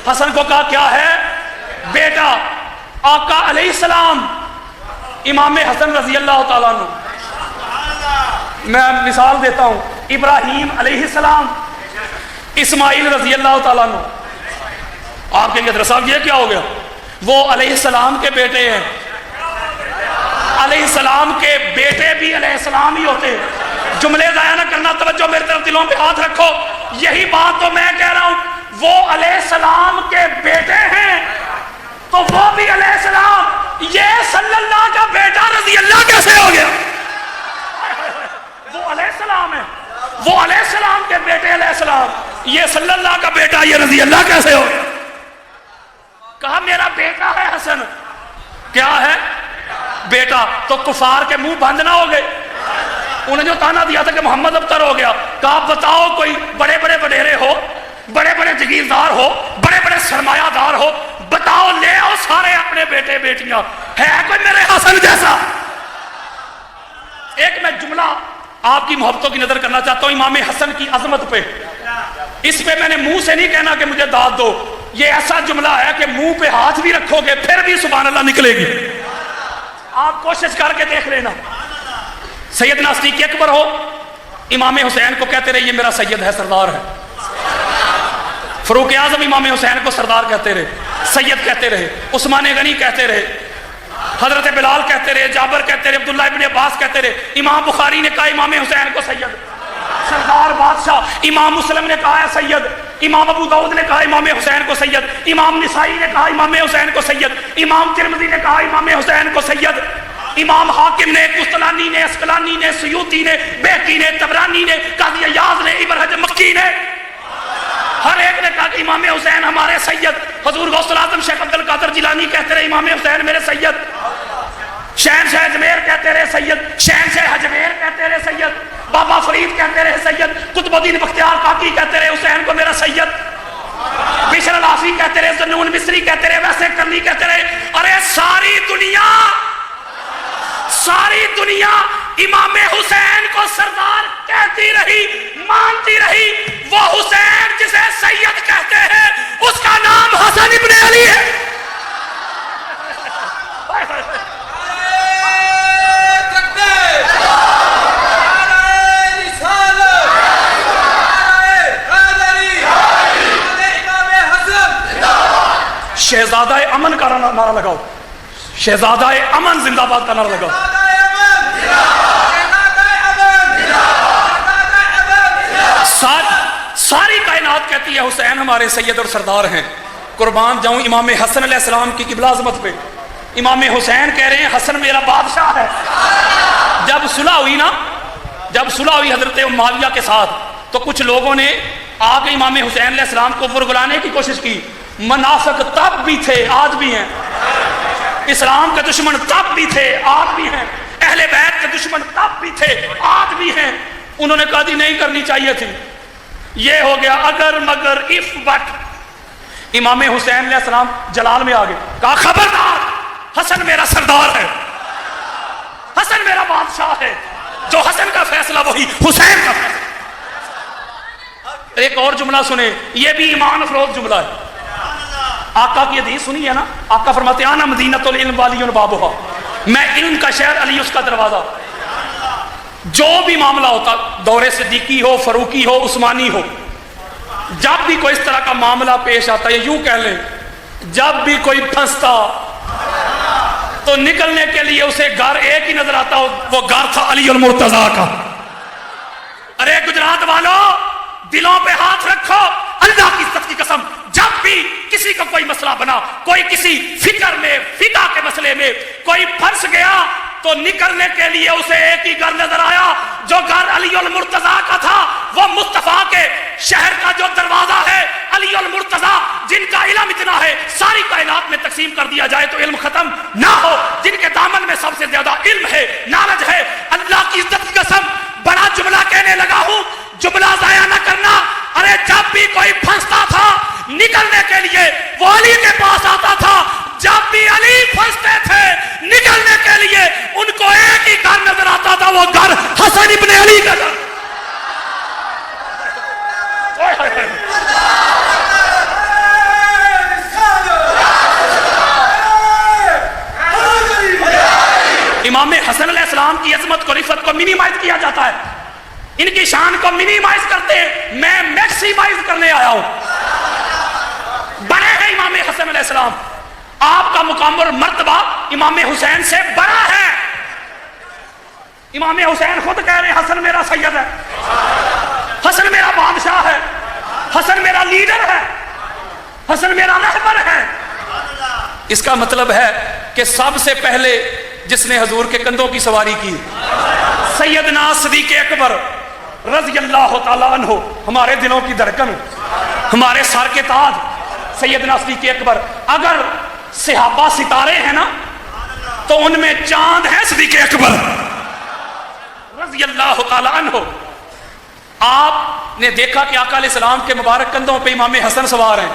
حسن کو کہا کیا ہے؟ بیٹا. آقا علیہ السلام امام حسن رضی اللہ تعالیٰ عنہ، میں مثال دیتا ہوں، ابراہیم علیہ السلام، اسماعیل رضی اللہ تعالیٰ عنہ. آپ کہیں گے حضرت صاحب یہ کیا ہو گیا؟ وہ علیہ السلام کے بیٹے ہیں. علیہ السلام کے بیٹے بھی علیہ السلام ہی ہوتے ہیں. جملے ضائع نہ کرنا، توجہ میرے طرف دلوں پہ ہاتھ رکھو. یہی بات تو میں کہہ رہا ہوں، وہ علیہ السلام کے بیٹے ہیں تو وہ بھی علیہ السلام. یہ صلی اللہ کا بیٹا رضی اللہ کیسے ہو گیا؟ وہ علیہ السلام ہے، وہ علیہ السلام کے بیٹے علیہ السلام، یہ صلی اللہ کا بیٹا، یہ رضی اللہ کیسے ہو گیا؟ کہا میرا بیٹا ہے حسن. کیا ہے؟ بیٹا. تو کفار کے منہ بند نہ ہو گئے. انہیں جو تانا دیا تھا کہ محمد ابتر ہو گیا، کہا بتاؤ کوئی بڑے بڑے وڈیرے ہو، بڑے بڑے جگیردار ہو، بڑے بڑے سرمایہ دار ہو، بتاؤ لے آؤ سارے اپنے بیٹے بیٹیاں، ہے کوئی میرے حسن جیسا؟ ایک میں جملہ آپ کی محبتوں کی نظر کرنا چاہتا ہوں امام حسن کی عظمت پہ. اس پہ میں نے منہ سے نہیں کہنا کہ مجھے داد دو، یہ ایسا جملہ ہے کہ منہ پہ ہاتھ بھی رکھو گے پھر بھی سبحان اللہ نکلے گی. آپ کوشش کر کے دیکھ لینا. سیدنا صدیق اکبر ہو، امام حسین کو کہتے رہے یہ میرا سید ہے، سردار ہے. فاروق اعظم امام حسین کو سردار کہتے رہے، سید کہتے رہے. عثمان غنی کہتے رہے، حضرت بلال کہتے رہے، جابر کہتے رہے، عبداللہ ابن عباس کہتے رہے. امام بخاری نے کہا امام حسین کو سید، سردار بادشاہ. امام مسلم نے کہا ہے سید. امام ابو داؤد نے کہا امام حسین کو سید، امام نسائی نے کہا امام حسین کو سید، امام ترمذی نے کہا امام حسین کو سید، امام حاکم نے، قسطلانی نے، اسقلانی نے، سیوطی نے، بیہقی نے، طبرانی نے، قاضی عیاض نے، ابن حجر مکی نے، ہر ایک نے کہا کہ امام حسین ہمارے سید۔ حضور غوث العظم شیخ عبد القادر جیلانی کہتے رہے امام حسین میرے سید، شہنشاہ اجمیر کہتے رہے سید، شہنشاہ اجمیر کہتے رہے سید، بابا فرید کہتے رہے سید، قطب الدین بختیار کاکی کہتے رہے حسین کو میرا سید، بشر العافی کہتے رہے، ذنون مصری کہتے رہے، ویسے کرنی کہتے رہے۔ ارے ساری دنیا امام حسین کو سردار کہتی رہی، مانتی رہی۔ وہ حسین جسے سید کہتے ہیں اس کا نام حسن ابن علی ہے۔ شہزادہ امن کا نعرہ لگاؤ، شہزادہ امن زندہ باد کا نعرہ لگاؤ۔ ساری کائنات کہتی ہے حسین ہمارے سید اور سردار ہیں۔ قربان جاؤں امام حسن علیہ السلام کی قبلہ عظمت پہ۔ امام حسین کہہ رہے ہیں حسن میرا بادشاہ ہے۔ جب صلح ہوئی حضرت معاویہ کے ساتھ تو کچھ لوگوں نے آ کے امام حسین علیہ السلام کو ورگلانے کی کوشش کی۔ منافق تب بھی تھے، آج بھی ہیں، اسلام کے دشمن تب بھی تھے، آج بھی ہیں، اہل بیت کے دشمن تب بھی تھے، آج بھی ہیں۔ انہوں نے کہا نہیں کرنی چاہیے تھی۔ یہ ہو گیا اگر مگر اف بٹ۔ امام حسین علیہ السلام جلال میں آگے کہا خبردار، حسن میرا سردار ہے، حسن میرا بادشاہ ہے، جو حسن کا فیصلہ وہی حسین کا فیصلہ۔ ایک اور جملہ سنے، یہ بھی ایمان افروز جملہ ہے۔ آقا کی حدیث سنی ہے نا، آقا فرماتے ہیں انا مدینۃ العلم والی بابھا، میں علم کا شہر، علی اس کا دروازہ۔ جو بھی معاملہ ہوتا، دور صدیقی ہو، فاروقی ہو، عثمانی ہو، جب بھی کوئی اس طرح کا معاملہ پیش آتا ہے، یوں کہہ لیں جب بھی کوئی پھنستا تو نکلنے کے لیے اسے گھر ایک ہی نظر آتا، وہ گھر تھا علی المرتضیٰ کا۔ ارے گجرات والوں، دلوں پہ ہاتھ رکھو، اللہ کی عزت کی قسم، جب بھی کسی کا کوئی مسئلہ بنا، کوئی کسی فکر میں، فقہ کے مسئلے میں کوئی پھنس گیا تو نکلنے کے لیے اسے ایک ہی گھر نظر آیا، جو گھر علی المرتضیٰ کا تھا، وہ مصطفیٰ کے شہر کا جو دروازہ ہے، علی المرتضیٰ، جن کا علم اتنا ہے ساری کائنات میں تقسیم کر دیا جائے تو علم ختم نہ ہو، جن کے دامن میں سب سے زیادہ علم ہے، نالج ہے۔ اللہ کی عزت کی قسم، بڑا جملہ کہنے لگا ہوں، جملہ ضائع نہ کرنا۔ ارے جب بھی کوئی پھنستا تھا نکلنے کے لیے وہ علی کے پاس آتا تھا، جب بھی علی پھنستے تھے نکلنے کے لیے ان کو ایک ہی گھر نظر آتا تھا، وہ گھر حسن ابن علی کا گھر۔ امام حسن علیہ السلام کی عظمت کو، رفعت کو منیمائز کیا جاتا ہے، ان کی شان کو منیمائز کرتے ہیں، میں میکسیمائز کرنے آیا ہوں۔ بڑے ہیں امام حسن علیہ السلام، آپ کا مقام اور مرتبہ امام حسین سے بڑا ہے۔ امام حسین خود کہہ رہے ہیں حسن میرا سید ہے، حسن میرا بادشاہ ہے، حسن میرا لیڈر ہے، حسن میرا رہبر ہے۔ اس کا مطلب ہے کہ سب سے پہلے جس نے حضور کے کندھوں کی سواری کی، سیدنا صدیق اکبر رضی اللہ تعالیٰ عنہ، ہمارے دلوں کی دھڑکن، ہمارے سر کے تاج، سیدنا صدیق اکبر۔ اگر صحابہ ستارے ہیں نا تو ان میں چاند ہے صدیق اکبر رضی اللہ تعالیٰ عنہ۔ آپ نے دیکھا کہ آقا علیہ السلام کے مبارک کندھوں پہ امام حسن سوار ہیں،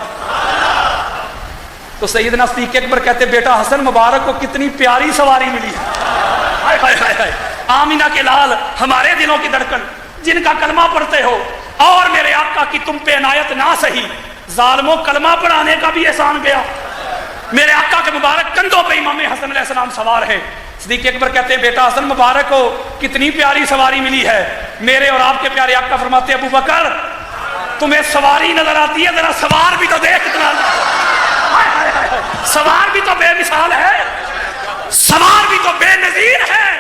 تو سیدنا صدیق اکبر کہتے بیٹا حسن مبارک کو کتنی پیاری سواری ملی ہے، ہائے ہائے ہائے ہائے۔ آمینہ کے لال، ہمارے دلوں کی دھڑکن، جن کا کلمہ پڑھتے ہو، اور میرے آقا کی تم پہ عنایت نہ سہی، ظالموں کلمہ پڑھانے کا بھی احسان گیا۔ میرے آقا کے مبارک کندھوں پہ امام حسن علیہ السلام سوار ہیں۔ صدیق اکبر کہتے ہیں بیٹا حسن مبارک کو کتنی پیاری سواری ملی ہے۔ میرے اور آپ کے پیارے آقا فرماتے ابو بکر تمہیں سواری نظر آتی ہے، ذرا سوار بھی تو دیکھ کتنا، سوار بھی تو بے مثال ہے، سوار بھی تو بے نظیر ہے۔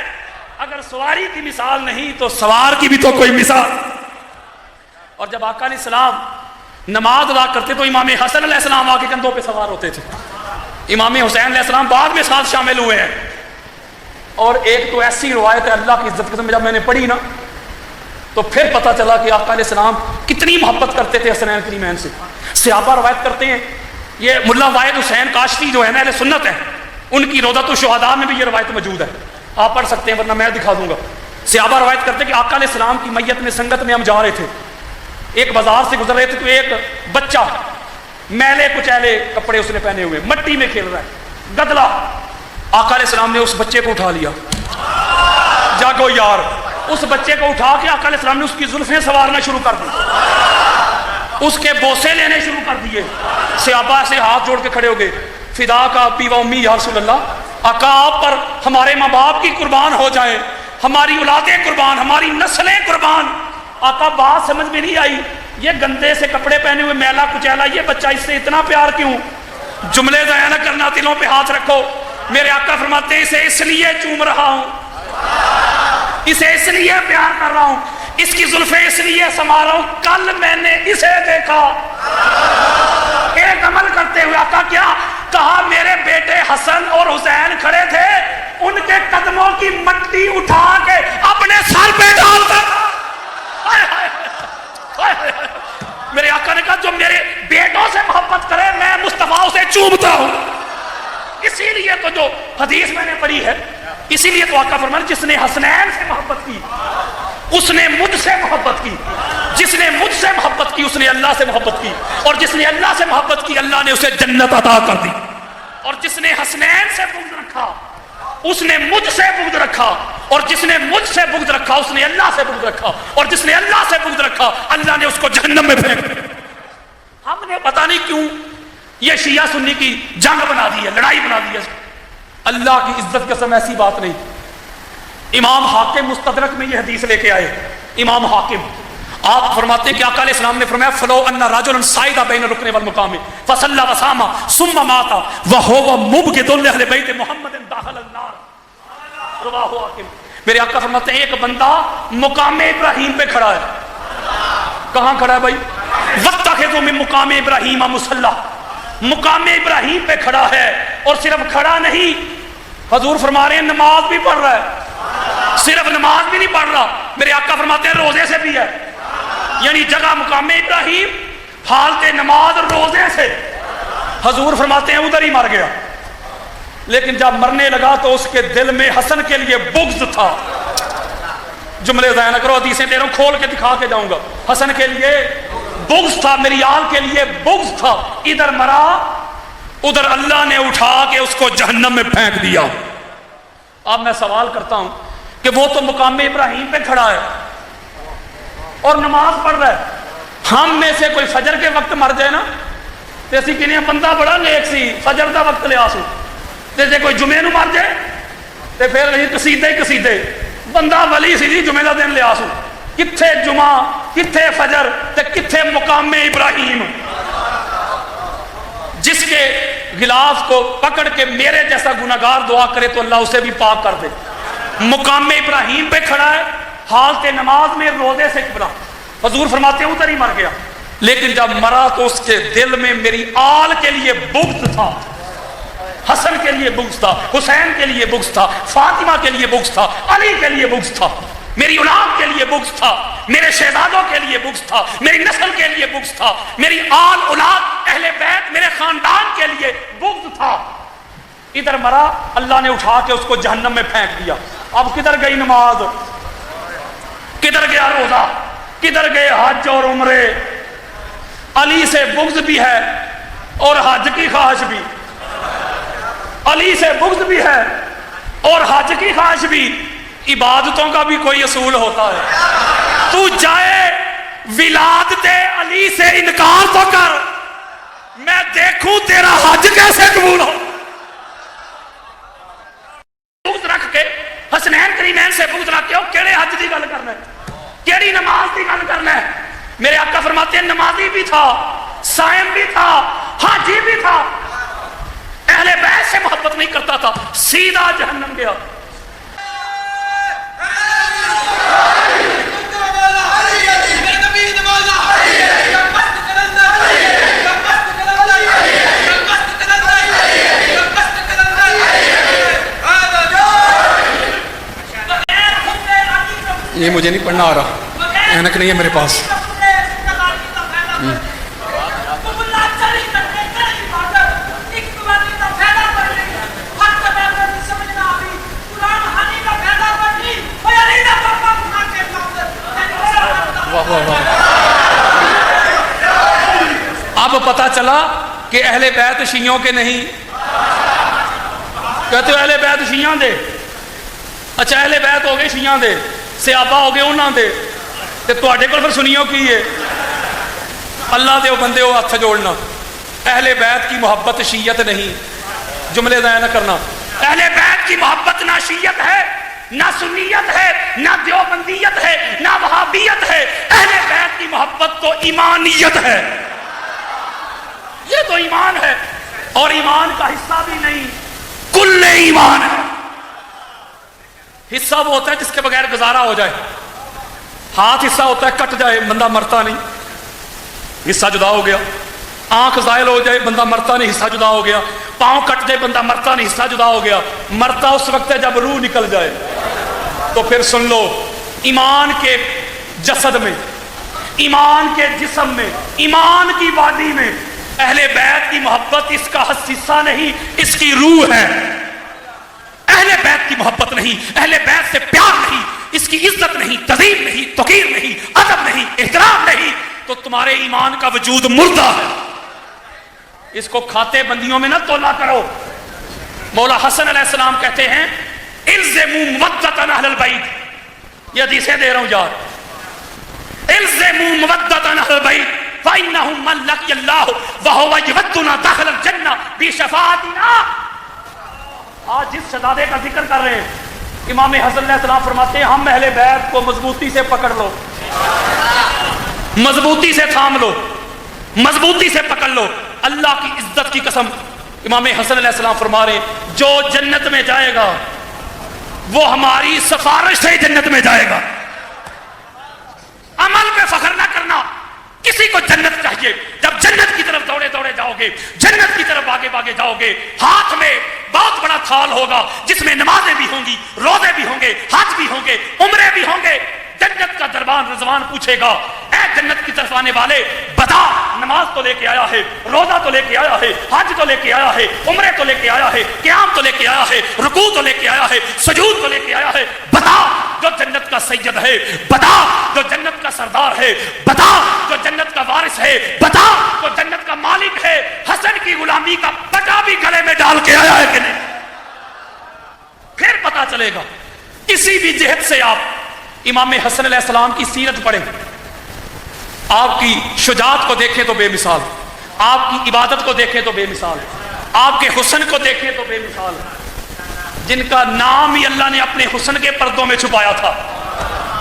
اگر سواری کی مثال نہیں تو سوار کی بھی تو کوئی مثال۔ اور جب آقا علیہ السلام نماز ادا کرتے تو امام حسن علیہ السلام آ کے کندھوں پہ سوار ہوتے تھے، امام حسین علیہ السلام بعد میں ساتھ شامل ہوئے ہیں. اور ایک تو ایسی روایت ہے اللہ کی عزت قسم، جب میں نے پڑھی نا تو پھر پتہ چلا کہ آقا علیہ السلام کتنی محبت کرتے تھے حسنین کریمین سے. صحابہ روایت کرتے ہیں، یہ ملا واحد حسین کاشفی جو ہے نا اہل سنت ہے، ان کی روضۃ الشہداء میں بھی یہ روایت موجود ہے، آپ پڑھ سکتے ہیں ورنہ میں دکھا دوں گا. صحابہ روایت کرتے ہیں کہ آقا علیہ السلام کی میت میں سنگت میں ہم جا رہے تھے، ایک بازار سے گزر رہے تھے تو ایک بچہ میلے کچیلے کپڑے اس نے پہنے ہوئے مٹی میں کھیل رہا ہے، گدلا. آقا علیہ السلام نے اس بچے کو اٹھا لیا، جاگو یار، اس بچے کو اٹھا کے آقا علیہ السلام نے اس کی زلفیں سوارنا شروع کر دی، اس کے بوسے لینے شروع کر دیے. صحابہ سے ہاتھ جوڑ کے کھڑے ہو گئے، فدا کا ابی و امی یا رسول اللہ، آقا آپ پر ہمارے ماں باپ کی قربان ہو جائے، ہماری اولادیں قربان، ہماری نسلیں قربان. آقا بات سمجھ میں نہیں آئی، یہ گندے سے کپڑے پہنے ہوئے میلا کچیلا یہ بچہ اس سے اتنا پیار کیوں؟ جملے ضائع نہ کرنا، دلوں پہ ہاتھ رکھو. میرے آقا فرماتے ہیں اسے اس لیے چوم رہا ہوں، اسے اس لیے پیار کر رہا ہوں، اس کی زلفیں اس لیے سما رہا ہوں، کل میں نے اسے دیکھا ایک عمل کرتے ہوئے. آقا کیا کہا؟ میرے بیٹے حسن اور حسین کھڑے تھے، ان کے قدموں کی مٹی اٹھا کے اپنے سر پہ ڈالتا. میرے آقا نے کہا جو میرے بیٹوں سے محبت کرے میں مصطفیٰ اسے چومتا ہوں. اسی لیے تو جو حدیث میں نے پڑھی ہے، اسی لیے تو آقا فرمایا جس نے حسنین سے محبت کی اس نے مجھ سے محبت کی، جس نے مجھ سے محبت کی اس نے اللہ سے محبت کی، اور جس نے اللہ سے محبت کی اللہ نے اسے جنت عطا کر دی. اور جس نے حسنین سے بغض رکھا اس نے مجھ سے بغض رکھا، اور جس نے مجھ سے بغض رکھا اس نے اللہ سے بغض رکھا، اور جس نے اللہ سے بغض رکھا اللہ نے اس کو جہنم میں پھینک دیا. ہم نے پتہ نہیں کیوں یہ شیعہ سنی کی جنگ بنا دی ہے، لڑائی بنا دی ہے. اللہ کی عزت قسم ایسی بات نہیں. امام حاکم مستدرک میں یہ حدیث لے کے آئے، امام حاکم آپ فرماتے ہیں کہ آقا علیہ السلام نے فرمایا فلو ان رجلا صعد بین الرکن والمقام فصلى وصام ثم مات وهو مبغض لاہل بیت محمد دخل النار. رواہ حاکم. میرے آقا فرماتے ہیں ایک بندہ مقام ابراہیم پہ کھڑا ہے. کہاں کھڑا ہے بھائی؟ واتخذوا من مقام ابراہیم مصلی، مقام ابراہیم پہ کھڑا ہے. اور صرف کھڑا نہیں، حضور فرما رہے ہیں نماز بھی پڑھ رہا ہے، صرف نماز بھی نہیں پڑھ رہا، میرے آقا فرماتے ہیں روزے سے بھی ہے. یعنی جگہ مقام ابراہیم، حالت نماز روزے سے. حضور فرماتے ہیں ادھر ہی مر گیا، لیکن جب مرنے لگا تو اس کے دل میں حسن کے لیے بغض تھا. جملے ضائع نہ کرو، حدیثیں دے رہا ہوں کھول کے دکھا کے جاؤں گا. حسن کے لیے بغض تھا، میری آل کے لیے بغض تھا. ادھر مرا، ادھر اللہ نے اٹھا کے اس کو جہنم میں پھینک دیا. اب میں سوال کرتا ہوں کہ وہ تو مقام ابراہیم پہ کھڑا ہے اور نماز پڑھ رہا ہے. ہم میں سے کوئی فجر کے وقت مر جائے نا تے اسی کہنے بندہ بڑا نیک سی فجر دا وقت لیا سو، تے جے کوئی جمعے نو مر جائے تے پھر قصیدے ہی قصیدے، بندہ ولی سی جی جمعے دا دن لیا سو. کتھے جمعہ، کتھے فجر تے کتھے مقام ابراہیم؟ جس کے غلاف کو پکڑ کے میرے جیسا گناہگار دعا کرے تو اللہ اسے بھی پاک کر دے. مقام ابراہیم پہ کھڑا ہے، حالت نماز میں روزے سے قبلہ. حضور فرماتے ہیں ادھر ہی مر گیا، لیکن جب مرا تو اس کے دل میں میری آل کے لیے بغض تھا، حسن کے لیے بغض تھا، حسین کے لیے بغض تھا، فاطمہ کے لیے بغض تھا، علی کے لیے بغض تھا، میری اولاد کے لیے بغض تھا، میرے شہزادوں کے لیے بغض تھا، میری نسل کے لیے بغض تھا، میری آل اولاد اہل بیت میرے خاندان کے لیے بغض تھا. ادھر مرا، اللہ نے اٹھا کے اس کو جہنم میں پھینک دیا. اب کدھر گئی نماز، کدھر گیا روزہ، کدھر گئے حج اور عمرے؟ علی سے بغض بھی ہے اور حج کی خواہش بھی، علی سے بغض بھی ہے اور حج کی خواہش بھی. عبادتوں کا بھی کوئی اصول ہوتا ہے. تو جائے ولادت علی سے انکار تو کر، میں دیکھوں تیرا حج کیسے قبول ہو. بغض رکھ کے حسنین کریمین سے بغض رکھ کے کیڑے حج دی گل کرنا ہے، کیڑی نماز دی گل کرنا ہے؟ میرے آقا فرماتے ہیں نمازی بھی تھا، صائم بھی تھا، حاجی بھی تھا، اہل بیت سے محبت نہیں کرتا تھا، سیدھا جہنم گیا. یہ مجھے نہیں پڑھنا آ رہا, اینک نہیں ہے میرے پاس. اب پتا چلا کہ اہل بیت شیعوں کے نہیں. کہتے ہو اہل بیت شیعوں دے, اچھا اہل بیت ہو گئے شیعوں دے, صحابہ ہو گئے انہاں دے, تے تواڈے کول پھر سنیو کی ہے؟ اللہ دے بندے ہو ہاتھ جوڑنا, اہل بیت کی محبت شیعت نہیں. جملے ضائع نہ کرنا. اہل بیت کی محبت نہ شیعت ہے, نہ سنیت ہے, نہ دیوبندیت ہے, نہ وہابیت ہے. اہل بیت کی محبت تو ایمانیت ہے. یہ تو ایمان ہے, اور ایمان کا حصہ بھی نہیں, کل ایمان ہے. حصہ وہ ہوتا ہے جس کے بغیر گزارا ہو جائے. ہاتھ حصہ ہوتا ہے کٹ جائے بندہ مرتا نہیں, حصہ جدا ہو گیا. آنکھ زائل ہو جائے بندہ مرتا نہیں, حصہ جدا ہو گیا. پاؤں کٹ جائے بندہ مرتا نہیں, حصہ جدا ہو گیا. مرتا اس وقت ہے جب روح نکل جائے. تو پھر سن لو, ایمان کے جسد میں, ایمان کے جسم میں, ایمان کی وادی میں اہل بیت کی محبت اس کا حصہ نہیں, اس کی روح ہے. اہل بیت کی محبت نہیں, اہل بیت سے پیار نہیں, اس کی عزت نہیں, تعظیم نہیں, توقیر نہیں, ادب نہیں, احترام نہیں, تو تمہارے ایمان کا وجود مردہ ہے. اس کو کھاتے بندیوں میں نہ تولا کرو. مولا حسن علیہ السلام کہتے ہیں الزموا مودۃ اہل البیت. یہ حدیثیں دے رہا ہوں یار. الزموا مودۃ اہل البیت فإنهم من لقي الله وهو يودنا داخل الجنة بشفاعتنا. آج جس شہزادے کا ذکر کر رہے ہیں, امام حسن علیہ السلام فرماتے ہیں ہم اہل بیت کو مضبوطی سے پکڑ لو, مضبوطی سے تھام لو, مضبوطی سے پکڑ لو. اللہ کی عزت کی قسم, امام حسن علیہ السلام فرما رہے ہیں جو جنت میں جائے گا وہ ہماری سفارش سے جنت میں جائے گا. عمل پہ فخر نہ کرنا. کسی کو جنت چاہیے, جب جنت کی طرف دوڑے دوڑے جاؤ گے, جنت کی طرف آگے آگے جاؤ گے, ہاتھ میں بہت بڑا تھال ہوگا جس میں نمازیں بھی ہوں گی, روزے بھی ہوں گے, حج بھی ہوں گے, عمرے بھی ہوں گے. جنت کا دربان رضوان پوچھے گا اے جنت کی طرف آنے والے بتا, نماز تو لے کے آیا ہے, روزہ تو لے کے آیا ہے, حج تو لے کے آیا ہے, عمرے تو لے کے آیا ہے, قیام تو لے کے آیا ہے, رکوع تو لے کے آیا ہے, سجود تو لے کے آیا ہے, بتا جو جنت کا سید ہے, بتا جو جنت کا سردار ہے, بتا جو جنت کا وارث ہے, بتا جو جنت کا مالک ہے, حسن کی غلامی کا پٹا بھی گلے میں ڈال کے آیا ہے کہ نہیں؟ پھر پتا چلے گا. کسی بھی جہت سے آپ امام حسن علیہ السلام کی سیرت پڑھیں, آپ کی شجاعت کو دیکھیں تو بے مثال, آپ کی عبادت کو دیکھیں تو بے مثال, آپ کے حسن کو دیکھیں تو بے مثال. جن کا نام ہی اللہ نے اپنے حسن کے پردوں میں چھپایا تھا,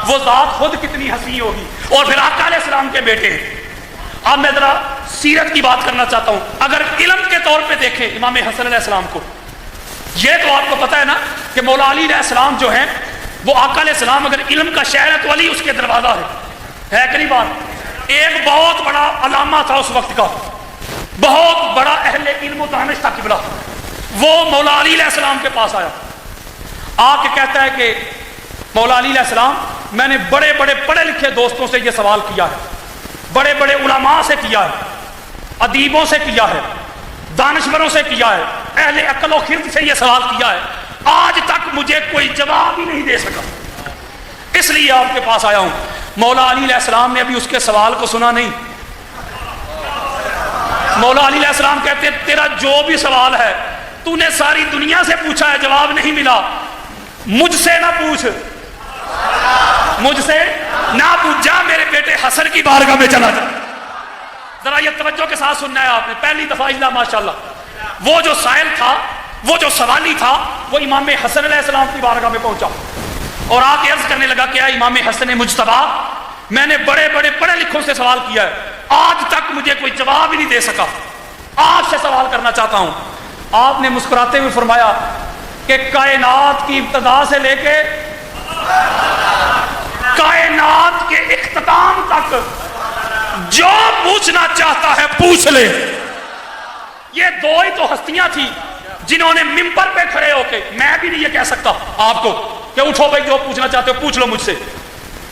وہ ذات خود کتنی حسین ہوگی. اور پھر آقا علیہ السلام کے بیٹے ہیں. اب میں ذرا سیرت کی بات کرنا چاہتا ہوں. اگر علم کے طور پہ دیکھیں امام حسن علیہ السلام کو, یہ تو آپ کو پتا ہے نا کہ مولا علی علیہ السلام جو ہیں وہ آقا علیہ السلام اگر علم کا شہر ہے تو علی اس کے دروازہ ہے کہ نہیں بات. ایک بہت بڑا علامہ تھا اس وقت کا, بہت بڑا اہل علم و دانش تھا قبلہ, وہ مولا علی علیہ السلام کے پاس آیا, آ کے کہتا ہے کہ مولا علی علیہ السلام میں نے بڑے بڑے پڑھے لکھے دوستوں سے یہ سوال کیا ہے, بڑے بڑے علماء سے کیا ہے, ادیبوں سے کیا ہے, دانشوروں سے کیا ہے, اہل عقل و خرد سے یہ سوال کیا ہے, آج تک مجھے کوئی جواب ہی نہیں دے سکا, اس لیے آپ کے پاس آیا ہوں. مولا علی علیہ السلام نے ابھی اس کے سوال کو سنا نہیں. مولا علی علیہ السلام کہتے تیرا جو بھی سوال ہے تو نے ساری دنیا سے پوچھا ہے, جواب نہیں ملا, مجھ سے نہ پوچھ, مجھ سے نہ پوچھ, جا میرے بیٹے حسن کی بارگاہ میں چلا جا. ذرا یہ توجہ کے ساتھ سننا ہے آپ نے, پہلی دفعہ اجلا ماشاءاللہ. وہ جو سائل تھا, وہ جو سوالی تھا, وہ امام حسن علیہ السلام کی بارگاہ میں پہنچا اور آ کے عرض کرنے لگا کہ اے امام حسن مجتبیٰ, میں نے بڑے بڑے پڑھے لکھوں سے سوال کیا ہے, آج تک مجھے کوئی جواب ہی نہیں دے سکا, آپ سے سوال کرنا چاہتا ہوں. آپ نے مسکراتے ہوئے فرمایا کہ کائنات کی ابتدا سے لے کے کائنات کے اختتام تک جو پوچھنا چاہتا ہے پوچھ لے. یہ دو ہی تو ہستیاں تھی جنہوں نے ممبر پہ کھڑے ہو کے, میں بھی نہیں یہ کہہ سکتا آپ کو کہ اٹھو بھائی جو پوچھنا چاہتے ہو پوچھ لو مجھ سے,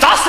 10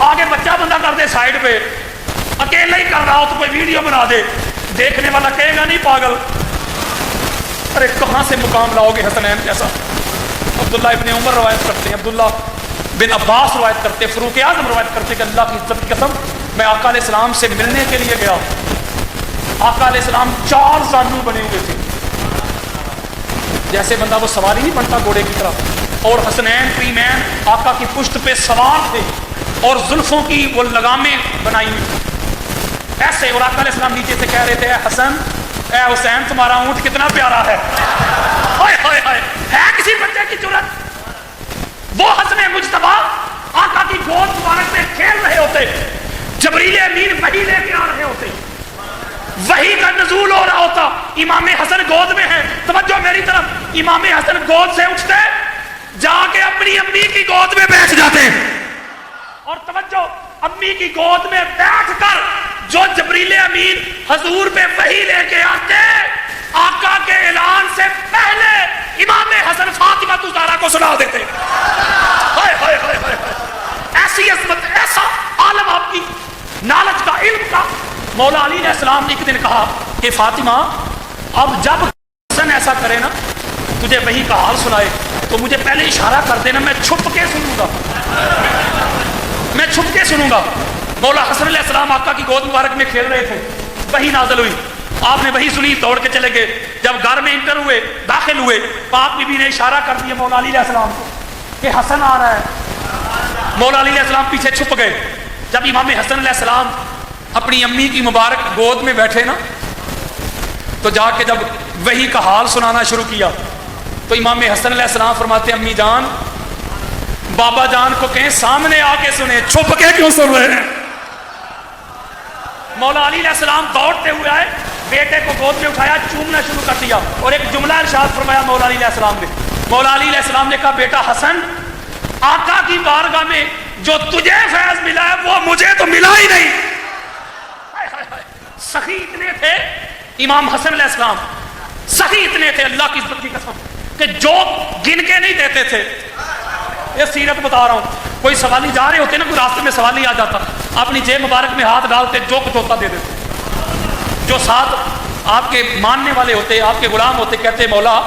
آگے بچہ بندہ کر دے سائڈ پہ، اکیلا ہی کر رہا ہو تو کوئی ویڈیو بنا دے، دیکھنے والا کہے گا نہیں پاگل، ارے کہاں سے مقام لاؤ گے حسنین جیسا؟ عبداللہ ابن عمر روایت کرتے ہیں، عبداللہ بن عباس روایت کرتے، فاروق اعظم روایت کرتے کہ اللہ کی عزت کی قسم میں آقا علیہ السلام سے ملنے کے لیے گیا، آقا علیہ السلام 4 زانو بنے ہوئے تھے، جیسے بندہ وہ سواری نہیں بنتا گھوڑے کی طرح، اور حسنین کریمین آقا کی پشت پہ سوار تھے اور زلفوں کی وہ لگامیں بنائی ہوئی ایسے، اور آقا علیہ السلام نیچے سے کہہ رہے تھے اے حسن اے حسین تمہارا اونٹ کتنا پیارا ہے، ہائے ہائے ہائے، ہے کسی بچے کی جرأت؟ وہ حسن مجتبی آقا کی گود مبارک میں کھیل رہے ہوتے، جبریل امین وحی لے کے آ رہے ہوتے، وحی کا نزول ہو رہا ہوتا، امام حسن گود میں ہے، توجہ میری طرف، امام حسن گود سے اٹھتے جا کے اپنی امی کی گود میں بیٹھ جاتے، اور توجہ امی کی گود میں بیٹھ کر جو جبریل امین حضور پہ وحی لے کے آتے، آقا کے اعلان سے پہلے امام حسن فاطمہ زہرا کو سنا دیتے، ہائے ہائے ہائے ہائے، ایسی عظمت، ایسا عالم آپ کی نالج کا، علم کا۔ مولا علی علیہ السلام نے ایک دن کہا کہ فاطمہ اب جب حسن ایسا کرے نا، تجھے وحی کا حال سنائے تو مجھے پہلے اشارہ کر دینا، میں چھپ کے سنوں گا، میں چھپ کے سنوں گا۔ مولا حسن علیہ السلام آقا کی گود مبارک میں کھیل رہے تھے، وحی نازل ہوئی، آپ نے وحی سنی، دوڑ کے چلے گئے، جب گھر میں انٹر ہوئے، داخل ہوئے، پاک بی بی نے اشارہ کر دیا مولا علی علیہ السلام کو کہ حسن آ رہا ہے۔ مولا علی علیہ السلام پیچھے چھپ گئے، جب امام حسن علیہ السلام اپنی امی کی مبارک گود میں بیٹھے نا، تو جا کے جب وحی کا حال سنانا شروع کیا تو امام حسن علیہ السلام فرماتے امی جان بابا جان کو کہیں سامنے آ کے سنیں، چھپ کے کیوں سن رہے ہیں؟ مولا علی علیہ السلام دوڑتے ہوئے آئے، بیٹے کو گود میں اٹھایا، چومنا شروع کر دیا، اور ایک جملہ ارشاد فرمایا مولا علی علیہ السلام نے، مولا علی علیہ السلام نے کہا بیٹا حسن، آقا کی بارگاہ میں جو تجھے فیض ملا ہے وہ مجھے تو ملا ہی نہیں۔ سخی اتنے تھے امام حسن علیہ السلام، سخی اتنے تھے اللہ کی عزت کی قسم کہ جو گن کے نہیں دیتے تھے۔ یہ سیرت بتا رہا ہوں، کوئی سوالی جا رہے ہوتے نا، کوئی راستے میں سوالی آ جاتا، اپنی جیب مبارک میں ہاتھ ڈالتے، جو کچھ ہوتا دے دیتے، جو ساتھ آپ کے ماننے والے ہوتے، آپ کے غلام ہوتے، کہتے مولا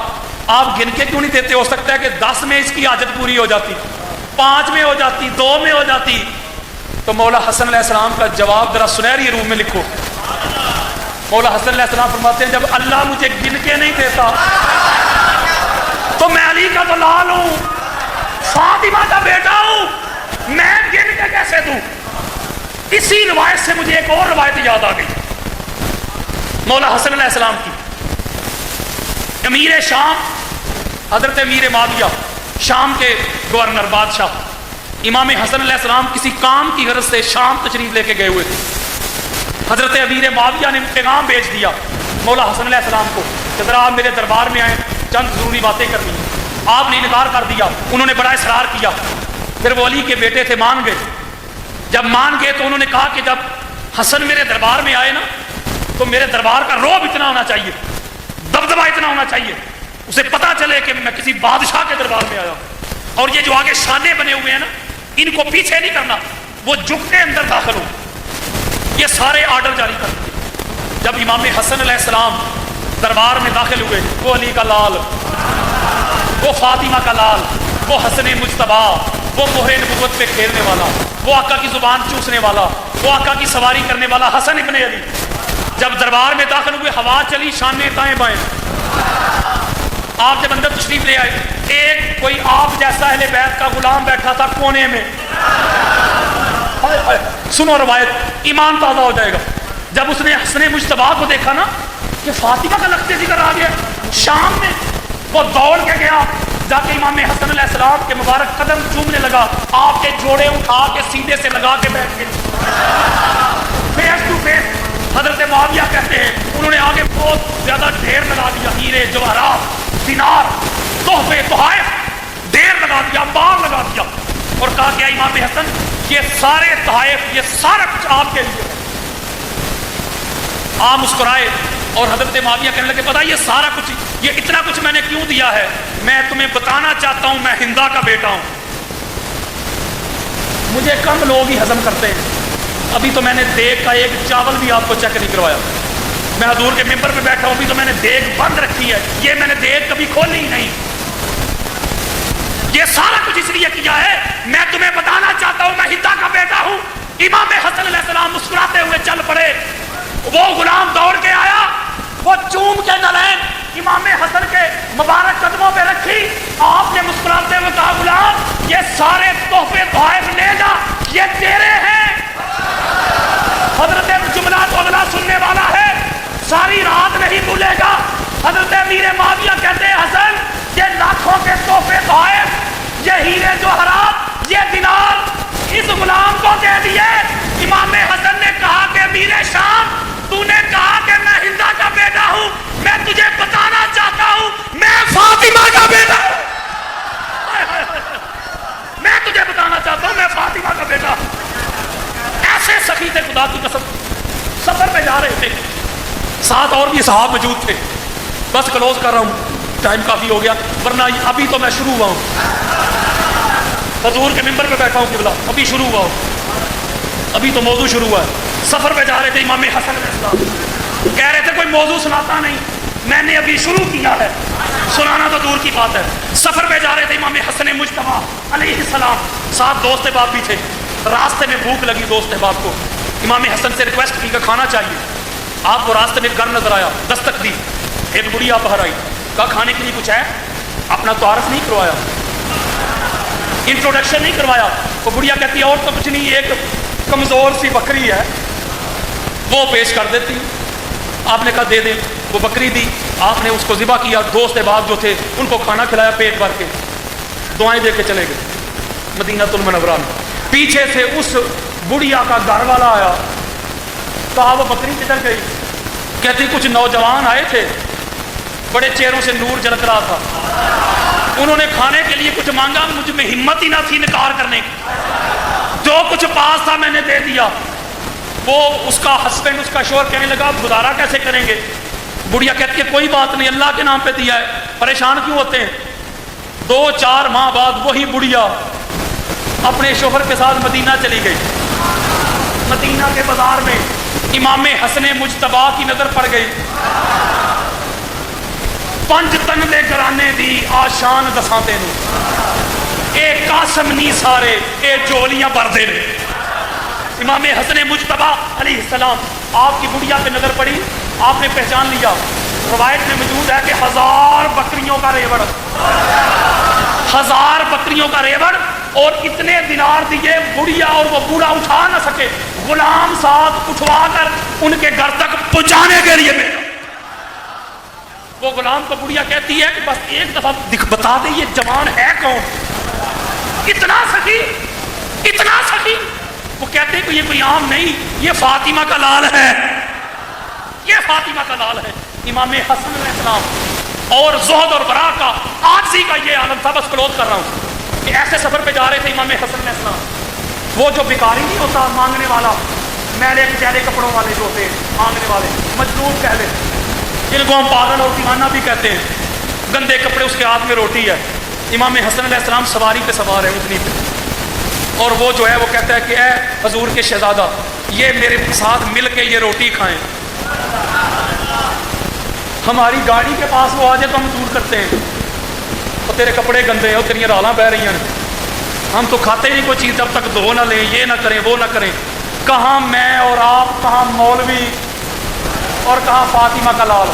آپ گن کے کیوں نہیں دیتے؟ ہو سکتا ہے کہ 10 میں اس کی حاجت پوری ہو جاتی، 5 میں ہو جاتی، 2 میں ہو جاتی۔ تو مولا حسن علیہ السلام کا جواب ذرا سنہری روح میں لکھو۔ مولا حسن علیہ السلام فرماتے ہیں جب اللہ مجھے گن کے نہیں دیتا تو میں علی کا تو لال ہوں، فاطمہ کا بیٹا ہوں، میں گن کے کیسے دوں؟ اسی روایت سے مجھے ایک اور روایت یاد آ گئی مولا حسن علیہ السلام کی۔ امیر شام حضرت امیر معاویہ، شام کے گورنر بادشاہ، امام حسن علیہ السلام کسی کام کی غرض سے شام تشریف لے کے گئے ہوئے تھے۔ حضرت امیر معاویہ نے پیغام بھیج دیا مولا حسن علیہ السلام کو کہ ذرا آپ میرے دربار میں آئیں، چند ضروری باتیں کرنی ہیں۔ آپ نے انکار کر دیا، انہوں نے بڑا اصرار کیا، پھر وہ علی کے بیٹے تھے، مان گئے۔ جب مان گئے تو انہوں نے کہا کہ جب حسن میرے دربار میں آئے نا تو میرے دربار کا رعب اتنا ہونا چاہیے، دبدبہ اتنا ہونا چاہیے، اسے پتا چلے کہ میں کسی بادشاہ کے دربار میں آیا ہوں، اور یہ جو آگے شانے بنے ہوئے ہیں نا ان کو پیچھے نہیں کرنا، وہ جھک کے اندر داخل ہو۔ یہ سارے آرڈر جاری کر دیے۔ جب امام حسن علیہ السلام دربار میں داخل ہوئے، وہ علی کا لال، وہ فاطمہ کا لال، وہ حسن مجتبی، وہ مہر نبوت پہ کھیلنے والا، وہ آقا کی زبان چوسنے والا، وہ آقا کی سواری کرنے والا حسن ابن علی جب دربار میں داخل ہوئے، ہوا چلی، شانے دائیں بائیں۔ آپ جب اندر تشریف لے آئے، ایک کوئی آپ جیسا اہل بیت کا غلام بیٹھا تھا کونے میں۔ سنو روایت، ایمان تازہ ہو جائے گا۔ جب اس نے حسن مجتبی کو دیکھا نا کہ فاطمہ کا لقب ذکر آ گیا شام میں، وہ دوڑ کے گیا، جا کے امام حسن علیہ السلام کے مبارک قدم چومنے لگا، آپ کے جوڑے اٹھا کے سیدھے سے لگا کے بیٹھ گئے، فیس ٹو فیس۔ حضرت معاویہ کہتے ہیں انہوں نے آگے بہت زیادہ ڈھیر لگا دیا، ہیرے جواہرات، دینار، تحفے، تحائف، ڈھیر لگا دیا، بار لگا دیا، اور کہا کہ امام حسن یہ سارے تحائف، یہ سارا کچھ آپ کے لیے ہے۔ آپ مسکرائے اور حضرت معاویہ کہنے لگے پتہ یہ سارا کچھ، یہ اتنا کچھ میں نے کیوں دیا ہے؟ میں تمہیں بتانا چاہتا ہوں میں ہندا کا بیٹا ہوں، مجھے کم لوگ ہی ہضم کرتے ہیں. ابھی تو میں نے دیگ کا ایک چاول بھی آپ کو چیک نہیں کروایا. میں حضور کے ممبر پہ بیٹھا ہوں, ابھی تو میں نے دیگ بند رکھی ہے, یہ میں نے دیگ کبھی کھولی ہی نہیں. یہ سارا کچھ اس لیے کیا ہے, میں تمہیں بتانا چاہتا ہوں میں ہندا کا بیٹا ہوں. امام حسن علیہ السلام مسکراتے ہوئے چل پڑے. وہ غلام دوڑ کے آیا, وہ چوم کے نالین امام حسن کے مبارک قدموں پہ رکھی. آپ نے مسکراتے ہوئے کہا, غلام یہ سارے تحفے تحائف لے جا, یہ تیرے ہیں. حضرت جملہ تو اگلا سننے والا ہے, ساری رات نہیں بھولے گا. حضرت امیر معاویہ کہتے ہیں, حسن یہ لاکھوں کے تحفے تحائف, یہ ہیرے جوہرات, یہ دینار اس غلام کو دے دیے. امام حسن نے کہا کہ امیر شام, تو نے کہا کہ میں ہندا کا بیٹا ہوں, میں تجھے بتانا چاہتا ہوں میں فاطمہ کا بیٹا ہوں. میں تجھے بتانا چاہتا ہوں میں فاطمہ کا بیٹا ہوں. ایسے سخی تھے خدا کی قسم. سفر پہ جا رہے تھے, ساتھ اور بھی صحابہ موجود تھے. بس کلوز کر رہا ہوں, ٹائم کافی ہو گیا, ورنہ ابھی تو میں شروع ہوا ہوں. حضور کے ممبر پہ بیٹھا ہوں قبلہ, ابھی شروع ہوا ہوں, ابھی تو موضوع شروع ہوا ہے. سفر پہ جا رہے تھے امام حسن علیہ السلام, کہہ رہے تھے کوئی موضوع سناتا نہیں, میں نے ابھی شروع کیا ہے, سنانا تو دور کی بات ہے. سفر پہ جا رہے تھے امام حسن مجتبیٰ علیہ السلام, ساتھ دوست احباب بھی تھے. راستے میں بھوک لگی دوست احباب کو, امام حسن سے ریکویسٹ کی کہ کھانا چاہیے. آپ کو راستے میں ایک گھر نظر آیا, دستک دی, ایک بڑھیا باہر آئی, کہا کھانے کے لیے کچھ ہے. اپنا تعارف نہیں کروایا, انٹروڈکشن نہیں کروایا. وہ بڑھیا کہتی ہے اور تو کچھ نہیں, ایک کمزور سی بکری ہے, وہ پیش کر دیتی. آپ نے کہا دے دیں. وہ بکری دی, آپ نے اس کو ذبح کیا. دوست احباب جو تھے ان کو کھانا کھلایا پیٹ بھر کے, دعائیں دے کے چلے گئے مدینہ المنورہ میں. پیچھے سے اس بڑھیا کا گھر والا آیا, کہا وہ بکری کدھر گئی. کہتی کچھ نوجوان آئے تھے, بڑے چہروں سے نور جھلک رہا تھا, انہوں نے کھانے کے لیے کچھ مانگا, مجھ میں ہمت ہی نہ تھی انکار کرنے کی, جو کچھ پاس تھا میں نے دے دیا. وہ اس کا ہسبینڈ, اس کا شوہر کہنے لگا گزارا کیسے کریں گے. بڑھیا کہتی ہے کوئی بات نہیں, اللہ کے نام پہ دیا ہے, پریشان کیوں ہوتے ہیں. 2-4 ماہ بعد وہی بڑھیا اپنے شوہر کے ساتھ مدینہ چلی گئی. مدینہ کے بازار میں امام حسن مجتبیٰ کی نظر پڑ گئی. 5 تنلے گرانے دی آشان دساتے نے, اے قاسم نہیں سارے, اے جولیاں بردے نے. امام حسن مجتبیٰ علیہ السلام, آپ کی بڑھیا پہ نظر پڑی, آپ نے پہچان لیا. روایت میں موجود ہے کہ 1000 بکریوں کا ریوڑ, 1000 بکریوں کا ریوڑ, اور اتنے دینار دیے. بڑھیا اور وہ بوڑھا اٹھا نہ سکے, غلام ساتھ اٹھوا کر ان کے گھر تک پہنچانے کے لیے بھیجا. وہ غلام کو بڑھیا کہتی ہے کہ بس ایک دفعہ بتا دے یہ جوان ہے کون. اتنا سخی, اتنا سخی. وہ کہتے ہیں کہ یہ کوئی عام نہیں, یہ فاطمہ کا لال ہے, یہ فاطمہ کا لال ہے. امام حسن علیہ السلام اور زہد اور برا کا, عاجزی کا یہ عالم تھا. بس کلوز کر رہا ہوں کہ ایسے سفر پہ جا رہے تھے امام حسن علیہ السلام. وہ جو بھکاری نہیں ہوتا مانگنے والا, میلے پیارے کپڑوں والے جو ہوتے ہیں مانگنے والے, مجنون کہہ لیں, جن کو ہم پاگل اور دیوانہ بھی کہتے ہیں, گندے کپڑے, اس کے ہاتھ میں روٹی ہے. امام حسن علیہ السلام سواری پہ سوار ہے اونٹنی پہ, اور وہ جو ہے وہ کہتا ہے کہ اے حضور کے شہزادہ, یہ میرے ساتھ مل کے یہ روٹی کھائیں. ہماری گاڑی کے پاس وہ آ جائے تو ہم دور کرتے ہیں, اور تیرے کپڑے گندے ہیں, اور تیری رالاں بہ رہی ہیں, ہم تو کھاتے ہی نہیں کوئی چیز جب تک دھو نہ لیں, یہ نہ کریں وہ نہ کریں. کہاں میں اور آپ, کہاں مولوی اور کہاں فاطمہ کا لال.